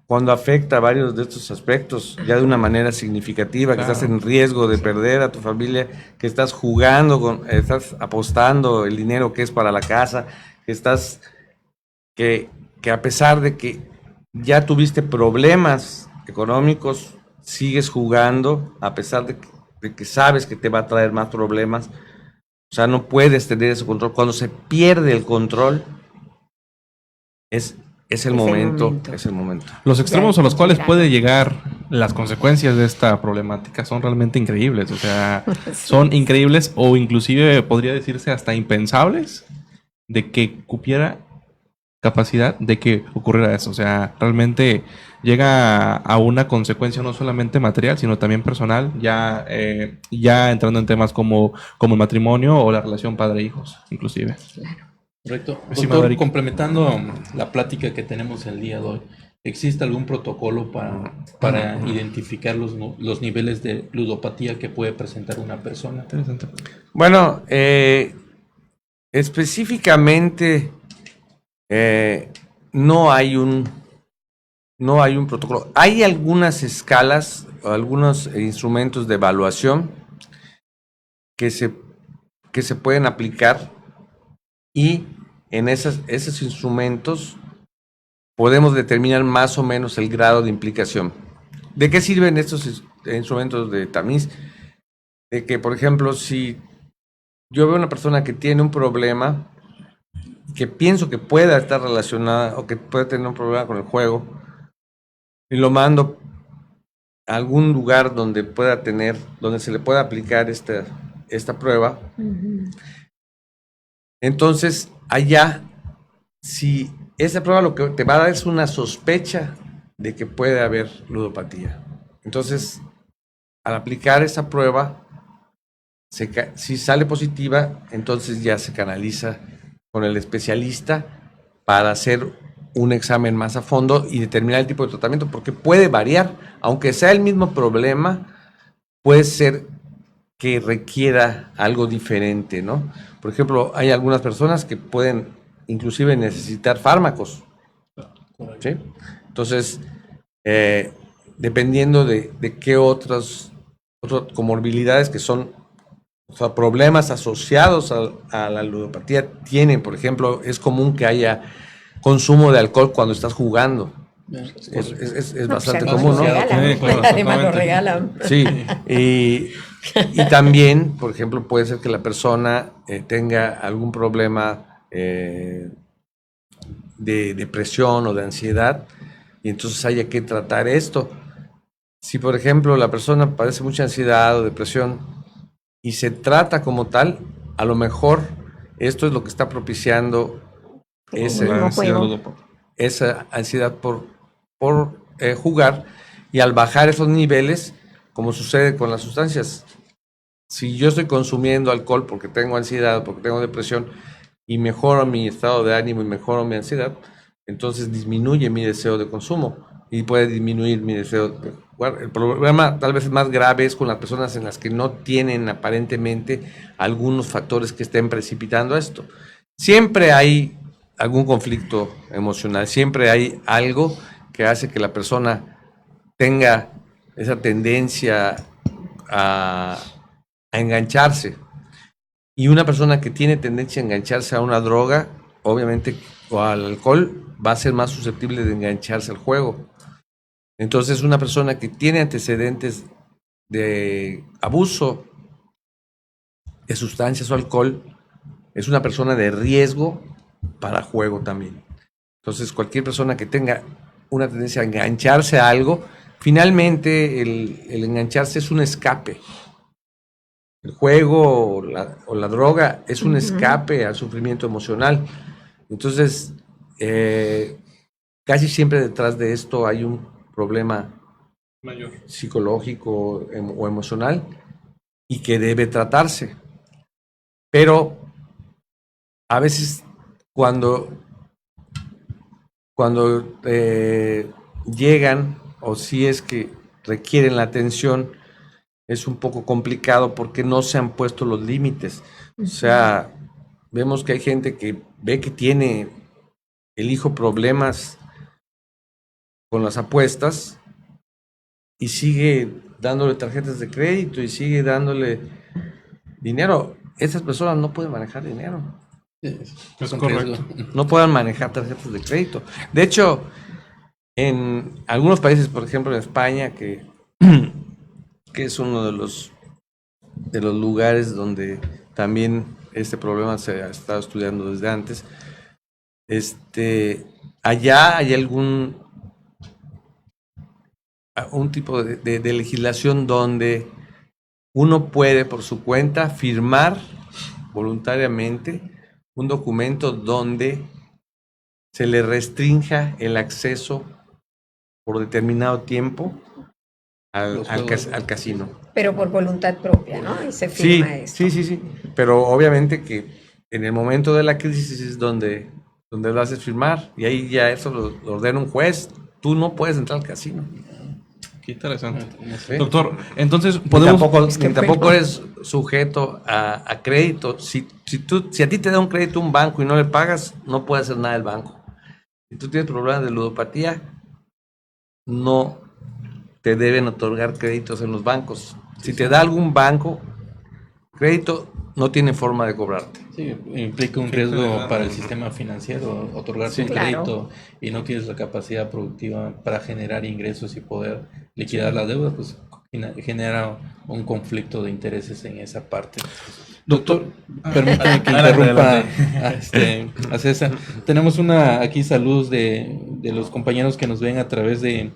cuando afecta varios de estos aspectos ya de una manera significativa, que estás en riesgo de perder a tu familia, que estás jugando, estás apostando el dinero que es para la casa, que a pesar de que ya tuviste problemas económicos, sigues jugando, a pesar de que sabes que te va a traer más problemas. O sea, no puedes tener ese control. Cuando se pierde el control, es el momento. Los extremos a los cuales puede llegar las consecuencias de esta problemática son realmente increíbles. O sea, son increíbles o inclusive podría decirse hasta impensables de que cupiera capacidad de que ocurriera eso. O sea, realmente llega a una consecuencia no solamente material, sino también personal, ya entrando en temas como el matrimonio o la relación padre-hijos, inclusive. Claro. Correcto. Estimado Doctor, Eric, complementando la plática que tenemos el día de hoy, ¿existe algún protocolo para identificar los niveles de ludopatía que puede presentar una persona? interesante. Bueno, específicamente no hay un protocolo. Hay algunas escalas o algunos instrumentos de evaluación que se pueden aplicar, y en esos instrumentos podemos determinar más o menos el grado de implicación. ¿De qué sirven estos instrumentos de tamiz? De que, por ejemplo, si yo veo una persona que tiene un problema, que pienso que pueda estar relacionada o que puede tener un problema con el juego, y lo mando a algún lugar donde se le pueda aplicar esta prueba. Uh-huh. Entonces, allá, si esa prueba lo que te va a dar es una sospecha de que puede haber ludopatía. Entonces, al aplicar esa prueba, si sale positiva, entonces ya se canaliza con el especialista para hacer un examen más a fondo y determinar el tipo de tratamiento, porque puede variar, aunque sea el mismo problema, puede ser que requiera algo diferente, ¿no? Por ejemplo, hay algunas personas que pueden inclusive necesitar fármacos, ¿sí? Entonces, dependiendo de qué otras comorbilidades que son, o sea, problemas asociados a la ludopatía tienen. Por ejemplo, es común que haya consumo de alcohol cuando estás jugando. Es bastante común, ¿no? Además lo regalan. Sí, y también, por ejemplo, puede ser que la persona tenga algún problema de depresión o de ansiedad, y entonces haya que tratar esto. Si, por ejemplo, la persona padece mucha ansiedad o depresión y se trata como tal, a lo mejor esto es lo que está propiciando esa ansiedad por jugar, y al bajar esos niveles, como sucede con las sustancias, si yo estoy consumiendo alcohol porque tengo ansiedad, porque tengo depresión, y mejoro mi estado de ánimo y mejoro mi ansiedad, entonces disminuye mi deseo de consumo y puede disminuir mi deseo de jugar. El problema tal vez más grave es con las personas en las que no tienen aparentemente algunos factores que estén precipitando esto. Siempre hay algún conflicto emocional, siempre hay algo que hace que la persona tenga esa tendencia a engancharse. Y una persona que tiene tendencia a engancharse a una droga, obviamente, o al alcohol, va a ser más susceptible de engancharse al juego. Entonces, una persona que tiene antecedentes de abuso de sustancias o alcohol es una persona de riesgo para juego también. Entonces, cualquier persona que tenga una tendencia a engancharse a algo, finalmente el engancharse es un escape. El juego o la droga es un escape al sufrimiento emocional. Entonces, casi siempre detrás de esto hay un problema Mayor. psicológico o emocional y que debe tratarse. Pero a veces cuando llegan, o si es que requieren la atención, es un poco complicado porque no se han puesto los límites. O sea, vemos que hay gente que ve que tiene el hijo problemas con las apuestas y sigue dándole tarjetas de crédito y sigue dándole dinero. Esas personas no pueden manejar dinero. Es Con correcto. riesgo. No pueden manejar tarjetas de crédito. De hecho, en algunos países, por ejemplo en España, que es uno de los lugares donde también este problema se ha estado estudiando desde antes, allá hay un tipo de legislación donde uno puede por su cuenta firmar voluntariamente un documento donde se le restrinja el acceso por determinado tiempo al casino. Pero por voluntad propia, ¿no? Y se firma esto. Sí. Pero obviamente que en el momento de la crisis es donde lo haces firmar y ahí ya eso lo ordena un juez. Tú no puedes entrar al casino. Qué interesante. Sí. Doctor, entonces Ni podemos... tampoco eres sujeto a crédito. Si a ti te da un crédito un banco y no le pagas, no puede hacer nada el banco. Si tú tienes problemas de ludopatía, no te deben otorgar créditos en los bancos. Si te da algún banco crédito, no tiene forma de cobrarte. Sí, implica un riesgo para el sistema financiero, otorgarte un claro. crédito y no tienes la capacidad productiva para generar ingresos y poder liquidar la deuda, pues genera un conflicto de intereses en esa parte. Doctor, permítame que interrumpa a César. Tenemos aquí saludos de los compañeros que nos ven a través de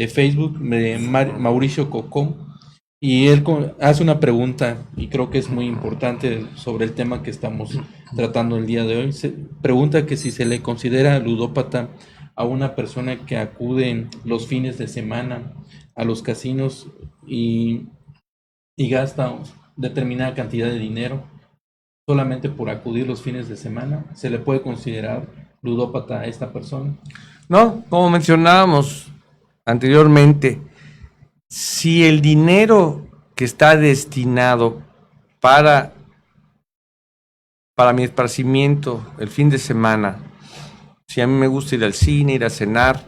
Facebook, de Mauricio Cocón. Y él hace una pregunta, y creo que es muy importante sobre el tema que estamos tratando el día de hoy. Se pregunta que si se le considera ludópata a una persona que acude los fines de semana a los casinos y gasta determinada cantidad de dinero solamente por acudir los fines de semana. ¿Se le puede considerar ludópata a esta persona? No, como mencionábamos anteriormente, si el dinero que está destinado para mi esparcimiento el fin de semana, si a mí me gusta ir al cine, ir a cenar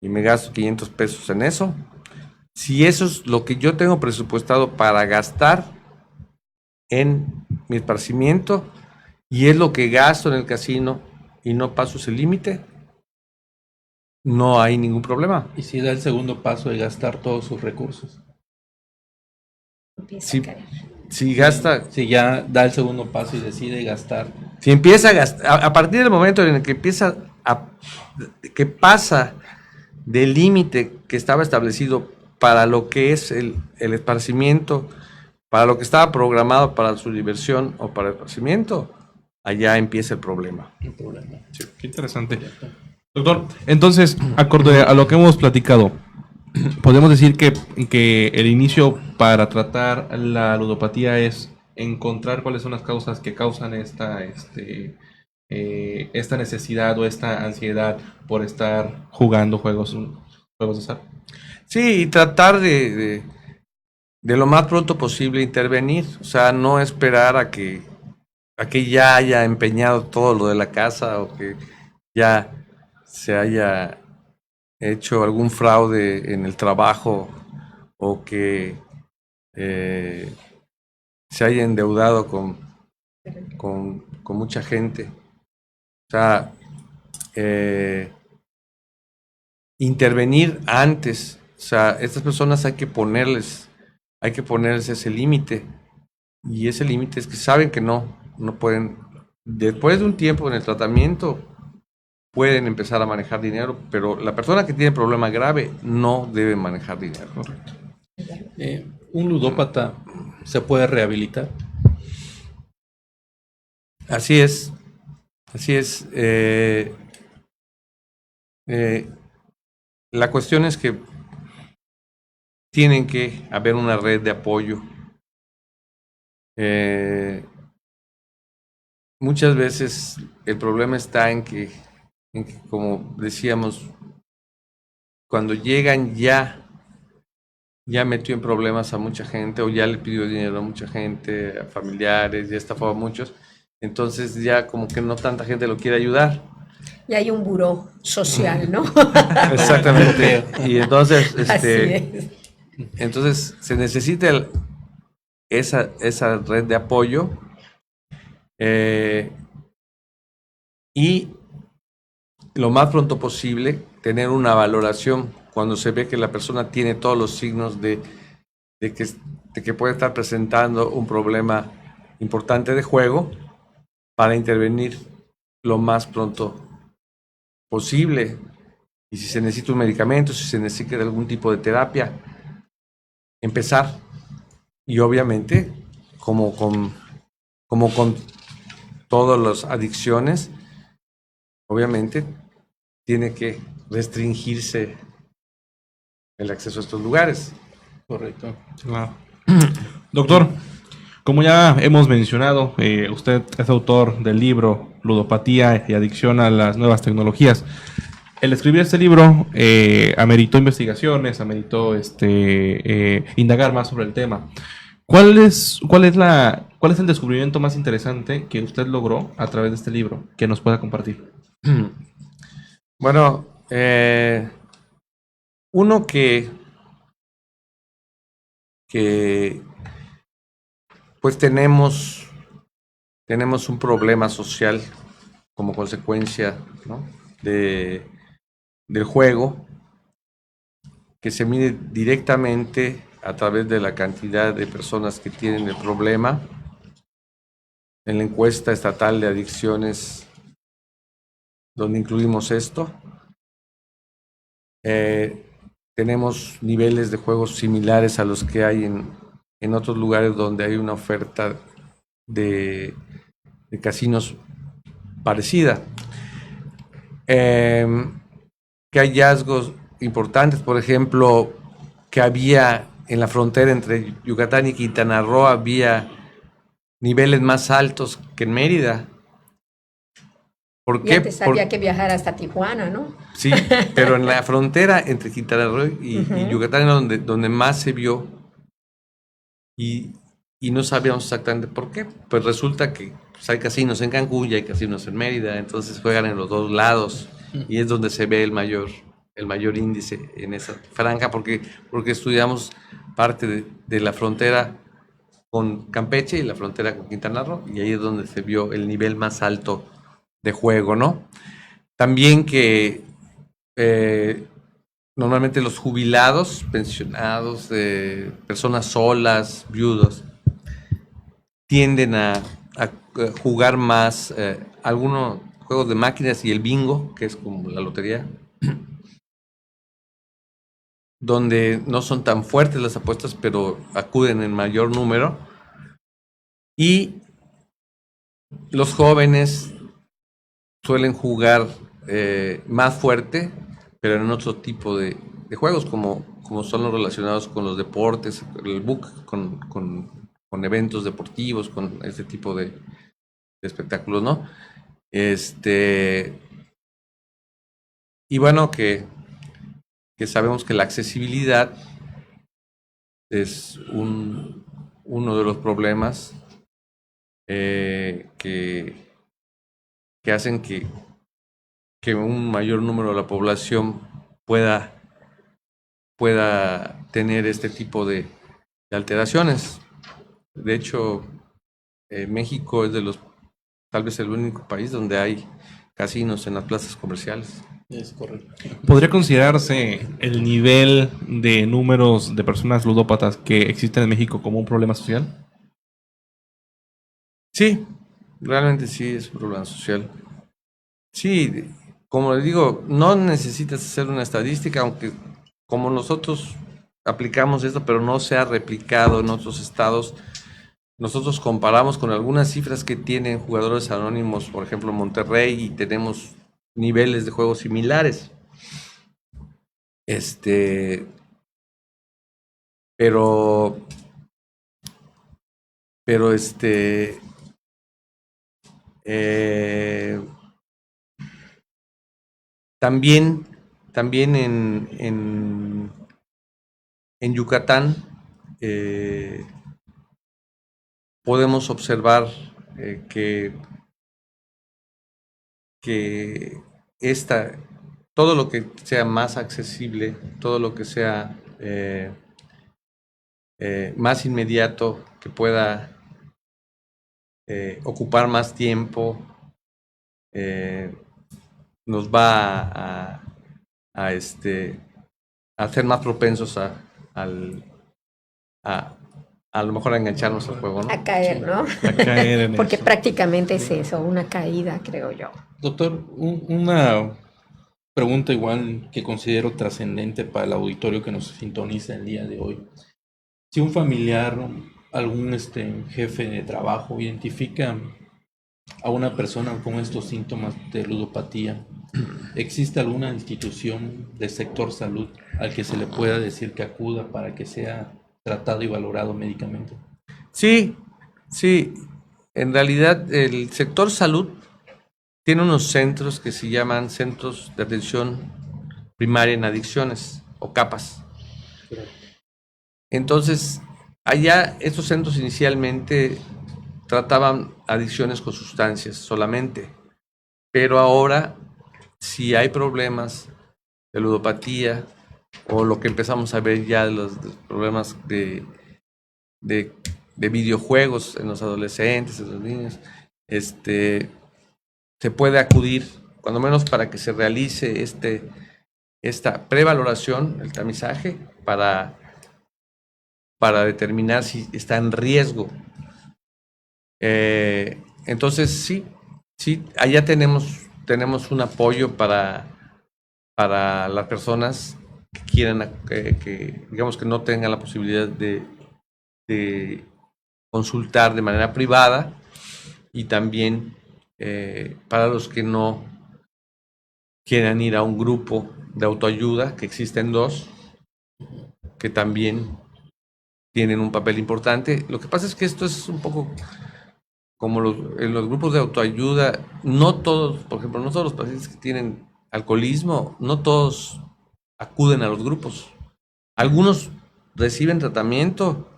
y me gasto 500 pesos en eso, si eso es lo que yo tengo presupuestado para gastar en mi esparcimiento y es lo que gasto en el casino y no paso ese límite, no hay ningún problema. ¿Y si da el segundo paso de gastar todos sus recursos? Empieza Si, a caer. si gasta, Si ya da el segundo paso y decide gastar. si empieza a gastar, a partir del momento en el que que pasa del límite que estaba establecido para lo que es el esparcimiento, para lo que estaba programado para su diversión o para el esparcimiento, allá empieza el problema. El problema. Sí, qué interesante. Doctor, entonces, acorde a lo que hemos platicado, podemos decir que el inicio para tratar la ludopatía es encontrar cuáles son las causas que causan esta necesidad o esta ansiedad por estar jugando juegos de azar. Sí, y tratar de lo más pronto posible intervenir, o sea, no esperar a que ya haya empeñado todo lo de la casa o que ya se haya hecho algún fraude en el trabajo o que se haya endeudado con mucha gente. O sea, intervenir antes. O sea, estas personas hay que ponerles ese límite. Y ese límite es que saben que no pueden, después de un tiempo en el tratamiento, pueden empezar a manejar dinero, pero la persona que tiene problema grave no debe manejar dinero. Correcto. ¿Un ludópata se puede rehabilitar? Así es. Así es. La cuestión es que tienen que haber una red de apoyo. Muchas veces el problema está en que, como decíamos, cuando llegan ya metió en problemas a mucha gente o ya le pidió dinero a mucha gente, a familiares, ya estafó a muchos, entonces ya como que no tanta gente lo quiere ayudar. Y hay un buró social, ¿no? Exactamente. Y entonces, Así es. entonces se necesita esa red de apoyo y lo más pronto posible tener una valoración cuando se ve que la persona tiene todos los signos de que puede estar presentando un problema importante de juego, para intervenir lo más pronto posible. Y si se necesita un medicamento, si se necesita algún tipo de terapia, empezar. Y obviamente, como con todas las adicciones, obviamente tiene que restringirse el acceso a estos lugares. Correcto. Claro. Doctor, como ya hemos mencionado, usted es autor del libro Ludopatía y Adicción a las Nuevas Tecnologías. El escribir este libro ameritó investigaciones, ameritó indagar más sobre el tema. ¿Cuál es el descubrimiento más interesante que usted logró a través de este libro que nos pueda compartir? Bueno, uno que pues tenemos un problema social como consecuencia, ¿no?, del juego, que se mide directamente a través de la cantidad de personas que tienen el problema. En la encuesta estatal de adicciones, donde incluimos esto, tenemos niveles de juegos similares a los que hay en otros lugares donde hay una oferta de casinos parecida. Que hay hallazgos importantes, por ejemplo, que había en la frontera entre Yucatán y Quintana Roo, había niveles más altos que en Mérida. ¿Por Y qué? antes había que viajar hasta Tijuana, ¿no? Sí, pero en la frontera entre Quintana Roo y Yucatán es donde más se vio, y no sabíamos exactamente por qué. Pues resulta que pues, hay casinos en Cancún y hay casinos en Mérida, entonces juegan en los dos lados y es donde se ve el mayor índice en esa franja, porque estudiamos parte de la frontera con Campeche y la frontera con Quintana Roo, y ahí es donde se vio el nivel más alto de juego, ¿no? También que normalmente los jubilados, pensionados, personas solas, viudos, tienden a jugar más algunos juegos de máquinas y el bingo, que es como la lotería, donde no son tan fuertes las apuestas, pero acuden en mayor número. Y los jóvenes suelen jugar más fuerte, pero en otro tipo de juegos, como son los relacionados con los deportes, el book, con eventos deportivos, con este tipo de espectáculos, ¿no? Y bueno, que sabemos que la accesibilidad es uno de los problemas que hacen que un mayor número de la población pueda tener este tipo de alteraciones. De hecho, México es tal vez el único país donde hay casinos en las plazas comerciales. Es correcto. ¿Podría considerarse el nivel de números de personas ludópatas que existen en México como un problema social? Sí, realmente sí es un problema social. Sí, como les digo, no necesitas hacer una estadística, aunque como nosotros aplicamos esto, pero no se ha replicado en otros estados. Nosotros comparamos con algunas cifras que tienen jugadores anónimos, por ejemplo, Monterrey, y tenemos niveles de juego similares. Pero también en Yucatán podemos observar que todo lo que sea más accesible, todo lo que sea más inmediato, que pueda ocupar más tiempo, nos va a ser más propensos a lo mejor a engancharnos al juego, ¿no? A caer, ¿no? A caer en Porque eso. prácticamente es eso, una caída, creo yo. Doctor, una pregunta igual que considero trascendente para el auditorio que nos sintoniza el día de hoy. Si un familiar, algún jefe de trabajo identifica a una persona con estos síntomas de ludopatía, ¿existe alguna institución del sector salud al que se le pueda decir que acuda para que sea tratado y valorado médicamente? Sí. En realidad, el sector salud tiene unos centros que se llaman Centros de Atención Primaria en Adicciones, o CAPAS. Entonces, allá estos centros inicialmente trataban adicciones con sustancias solamente, pero ahora, si hay problemas de ludopatía, o lo que empezamos a ver ya, los problemas de videojuegos en los adolescentes, en los niños, se puede acudir, cuando menos para que se realice esta prevaloración, el tamizaje, para determinar si está en riesgo. Entonces, sí, allá tenemos un apoyo para las personas que quieran, que digamos que no tengan la posibilidad de consultar de manera privada, y también para los que no quieran ir a un grupo de autoayuda, que existen dos, que también tienen un papel importante. Lo que pasa es que esto es un poco como en los grupos de autoayuda, no todos, por ejemplo, no todos los pacientes que tienen alcoholismo, no todos acuden a los grupos. Algunos reciben tratamiento,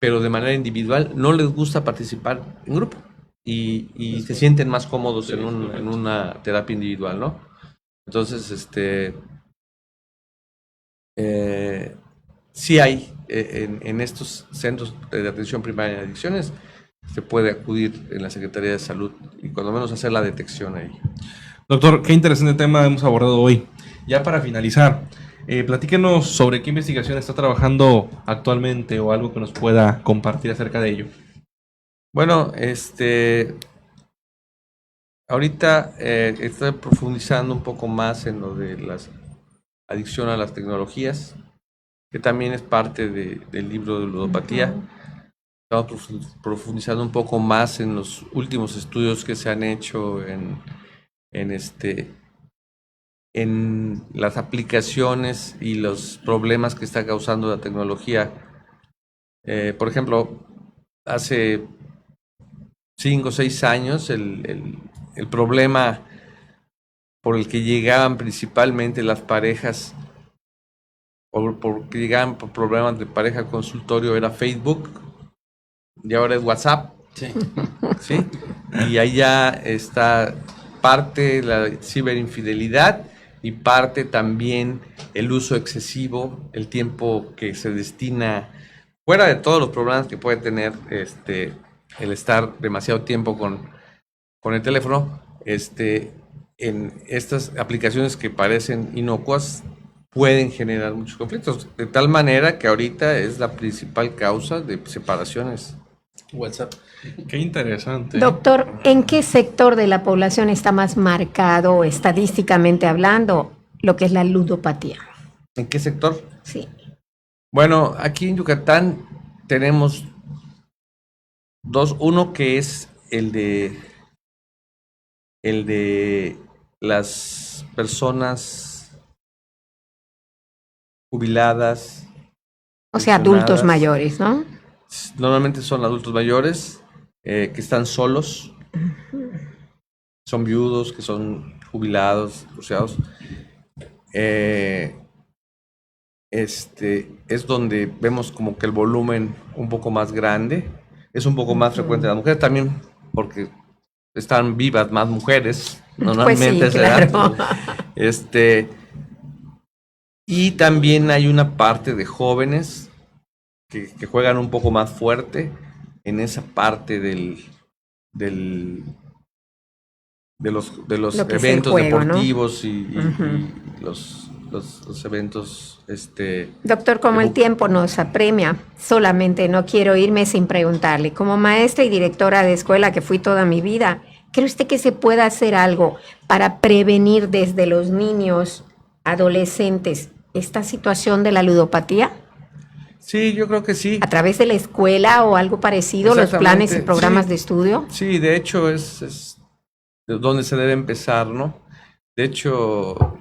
pero de manera individual, no les gusta participar en grupo y se sienten más cómodos en una terapia individual, ¿no? Entonces, sí hay en estos centros de atención primaria de adicciones, se puede acudir en la Secretaría de Salud y cuando menos hacer la detección ahí. Doctor, qué interesante tema hemos abordado hoy. Ya para finalizar, platíquenos sobre qué investigación está trabajando actualmente o algo que nos pueda compartir acerca de ello. Bueno, ahorita estoy profundizando un poco más en lo de la adicción a las tecnologías, que también es parte del libro de ludopatía. Estamos profundizando un poco más en los últimos estudios que se han hecho en en las aplicaciones y los problemas que está causando la tecnología. Por ejemplo, hace 5 o 6 años el problema por el que llegaban principalmente las parejas, porque llegaban por problemas de pareja al consultorio, era Facebook, y ahora es WhatsApp. Sí. ¿Sí? Y ahí ya está parte la ciberinfidelidad y parte también el uso excesivo, el tiempo que se destina, fuera de todos los problemas que puede tener el estar demasiado tiempo con el teléfono, en estas aplicaciones que parecen inocuas pueden generar muchos conflictos, de tal manera que ahorita es la principal causa de separaciones. WhatsApp. Qué interesante. Doctor, ¿en qué sector de la población está más marcado, estadísticamente hablando, lo que es la ludopatía? ¿En qué sector? Sí. Bueno, aquí en Yucatán tenemos dos. Uno que es el de las personas jubiladas, O sea, adultos pensionadas. mayores, ¿no? Normalmente son adultos mayores que están solos, son viudos, que son jubilados, divorciados. Es donde vemos como que el volumen un poco más grande. Es un poco más frecuente en las mujeres también porque están vivas más mujeres normalmente. Pues sí, claro. Y también hay una parte de jóvenes que juegan un poco más fuerte en esa parte de los Lo que es el eventos juego, ¿no? deportivos y Ujú. los eventos Doctor, como el tiempo nos apremia, solamente no quiero irme sin preguntarle, como maestra y directora de escuela que fui toda mi vida, ¿cree usted que se pueda hacer algo para prevenir desde los niños, adolescentes, esta situación de la ludopatía? Sí, yo creo que sí. ¿A través de la escuela o algo parecido, los planes y Exactamente, programas sí. de estudio? Sí, de hecho es de donde se debe empezar, ¿no? De hecho,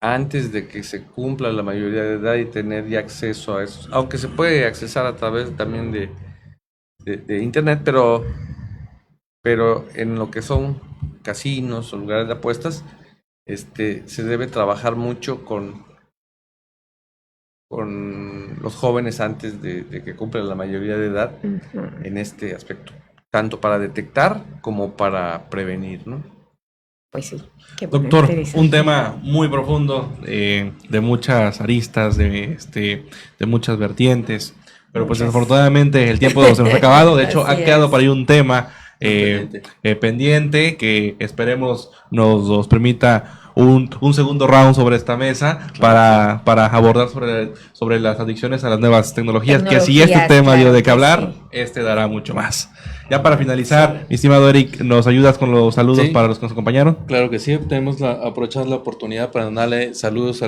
antes de que se cumpla la mayoría de edad y tener ya acceso a eso, aunque se puede accesar a través también de internet, pero en lo que son casinos o lugares de apuestas, se debe trabajar mucho con los jóvenes antes de que cumplan la mayoría de edad Ujú. en este aspecto, tanto para detectar como para prevenir, ¿no? Pues sí, qué bueno, Doctor, interesante. un tema muy profundo, de muchas aristas, de muchas vertientes, pero pues Muchas. desafortunadamente el tiempo se nos ha acabado. De hecho, Así ha quedado es. por ahí un tema Pendiente. pendiente que esperemos nos permita un segundo round sobre esta mesa para abordar sobre las adicciones a las nuevas tecnologías, que si este Tecnologías, tema dio claro de qué que hablar, sí. dará mucho más. Ya para finalizar, mi estimado Eric, ¿nos ayudas con los saludos Sí. para los que nos acompañaron? Claro que sí, tenemos aprovechar la oportunidad para darle saludos a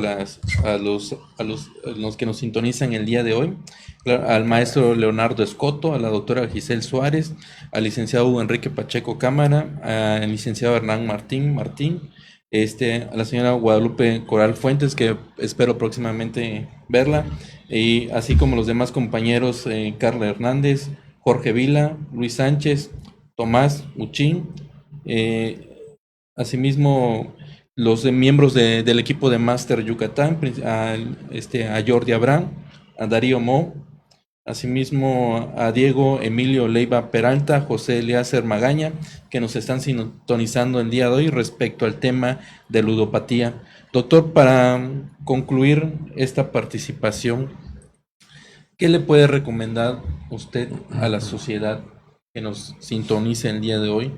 los que nos sintonizan el día de hoy. Claro, al maestro Leonardo Escoto, a la doctora Giselle Suárez, al licenciado Hugo Enrique Pacheco Cámara, al licenciado Hernán Martín, a la señora Guadalupe Coral Fuentes, que espero próximamente verla, y así como los demás compañeros, Carla Hernández, Jorge Vila, Luis Sánchez, Tomás Uchín, asimismo los miembros del equipo de Master Yucatán, a Jordi Abraham, a Darío Mo, asimismo a Diego Emilio Leiva Peralta, José Elíaser Magaña, que nos están sintonizando el día de hoy respecto al tema de ludopatía. Doctor, para concluir esta participación, ¿qué le puede recomendar usted a la sociedad que nos sintonice el día de hoy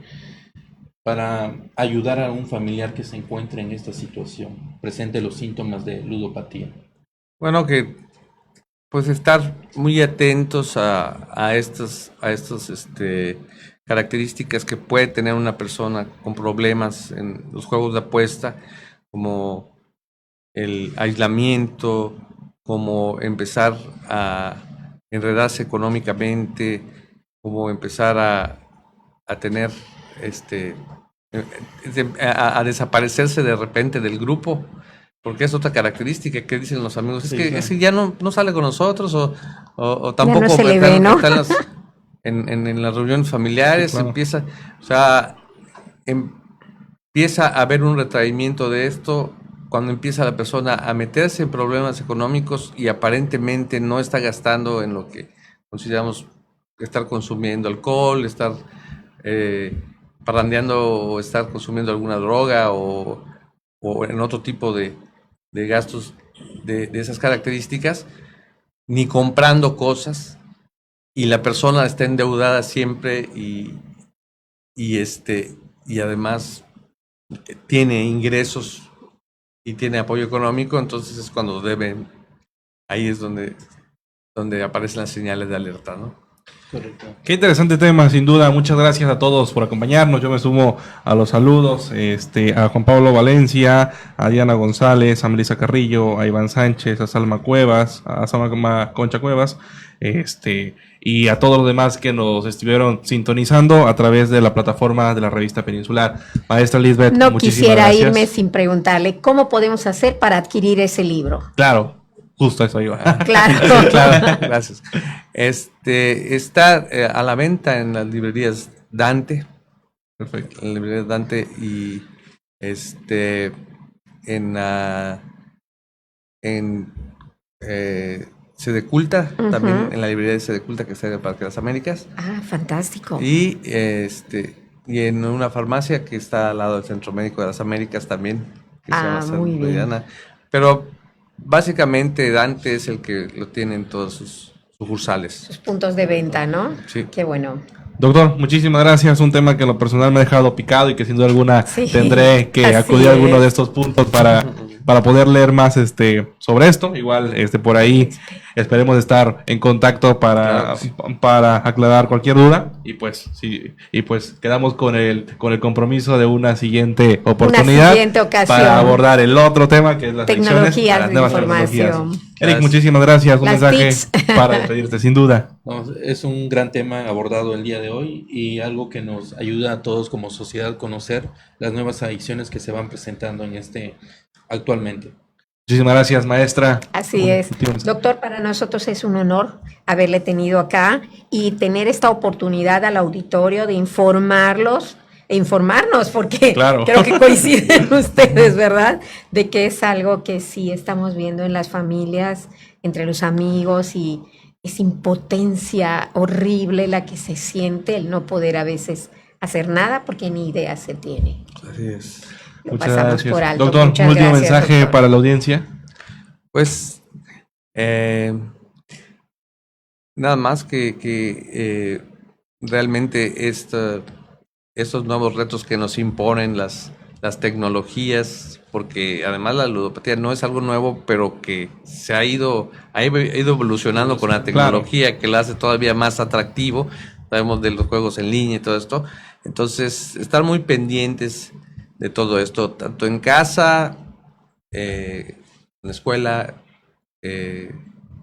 para ayudar a un familiar que se encuentre en esta situación, presente los síntomas de ludopatía? Bueno, que pues estar muy atentos a estas características que puede tener una persona con problemas en los juegos de apuesta, como el aislamiento, como empezar a enredarse económicamente, como empezar a tener a desaparecerse de repente del grupo, porque es otra característica que dicen los amigos, Sí, es claro. que ya no sale con nosotros o tampoco no se le está ve, ¿no? en las reuniones familiares, Sí, claro. empieza a haber un retraimiento de esto cuando empieza la persona a meterse en problemas económicos y aparentemente no está gastando en lo que consideramos estar consumiendo alcohol, estar parrandeando o estar consumiendo alguna droga o en otro tipo de gastos de esas características, ni comprando cosas, y la persona está endeudada siempre y además tiene ingresos y tiene apoyo económico, entonces es cuando ahí es donde aparecen las señales de alerta, ¿no? Correcto. Qué interesante tema, sin duda. Muchas gracias a todos por acompañarnos. Yo me sumo a los saludos, a Juan Pablo Valencia, a Diana González, a Melissa Carrillo, a Iván Sánchez, a Salma Cuevas, a Salma Concha Cuevas, y a todos los demás que nos estuvieron sintonizando a través de la plataforma de la revista Peninsular. Maestra Lisbeth, No muchísimas quisiera gracias. irme sin preguntarle cómo podemos hacer para adquirir ese libro. Claro, justo eso iba. Claro. Claro, gracias. Está a la venta en las librerías Dante. Perfecto. En la librería Dante y Sedeculta, Ujú. también en la librería de Sedeculta que está en el Parque de las Américas, Ah, fantástico. y en una farmacia que está al lado del Centro Médico de las Américas también, que se llama San muy bien. Floriana. Pero básicamente Dante es el que lo tiene en todos sus sucursales. Sus puntos de venta, ¿no? Sí. Qué bueno. Doctor, muchísimas gracias. Un tema que en lo personal me ha dejado picado y que sin duda alguna Sí, tendré que así acudir a alguno es. de estos puntos para poder leer más sobre esto. Igual por ahí esperemos estar en contacto Claro que sí. para aclarar cualquier duda. Y pues sí, quedamos con el compromiso de una siguiente oportunidad siguiente ocasión. para abordar el otro tema que es las Tecnologías adicciones a las de nuevas información. tecnologías. Eric, Gracias. muchísimas gracias. Un Las mensaje TICs. para despedirte, sin duda. No, es un gran tema abordado el día de hoy y algo que nos ayuda a todos como sociedad a conocer las nuevas adicciones que se van presentando actualmente. Muchísimas gracias, maestra. Así Un es. último mensaje. Doctor, para nosotros es un honor haberle tenido acá y tener esta oportunidad al auditorio de informarnos, porque Claro. creo que coinciden ustedes, ¿verdad? De que es algo que sí estamos viendo en las familias, entre los amigos, y es impotencia horrible la que se siente el no poder a veces hacer nada porque ni idea se tiene. Así es. Lo Muchas pasamos gracias. por alto. Doctor, Muchas un último gracias, mensaje doctor. para la audiencia. Pues nada más que realmente estos nuevos retos que nos imponen las tecnologías, porque además la ludopatía no es algo nuevo, pero que ha ido evolucionando con la tecnología, que la hace todavía más atractivo. Sabemos de los juegos en línea y todo esto. Entonces, estar muy pendientes de todo esto, tanto en casa, en la escuela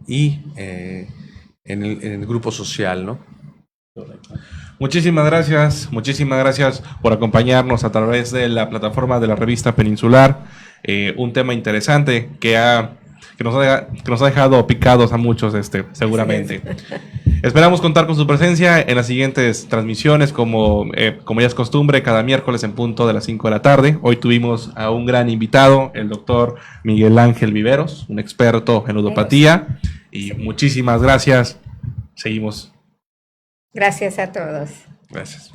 y en el grupo social, ¿no? Muchísimas gracias por acompañarnos a través de la plataforma de la revista Peninsular. Un tema interesante que nos ha dejado picados a muchos, seguramente. Esperamos contar con su presencia en las siguientes transmisiones, como ya es costumbre, cada miércoles en punto de las 5 de la tarde. Hoy tuvimos a un gran invitado, el doctor Miguel Ángel Viveros, un experto en ludopatía. Y muchísimas gracias. Seguimos. Gracias a todos. Gracias.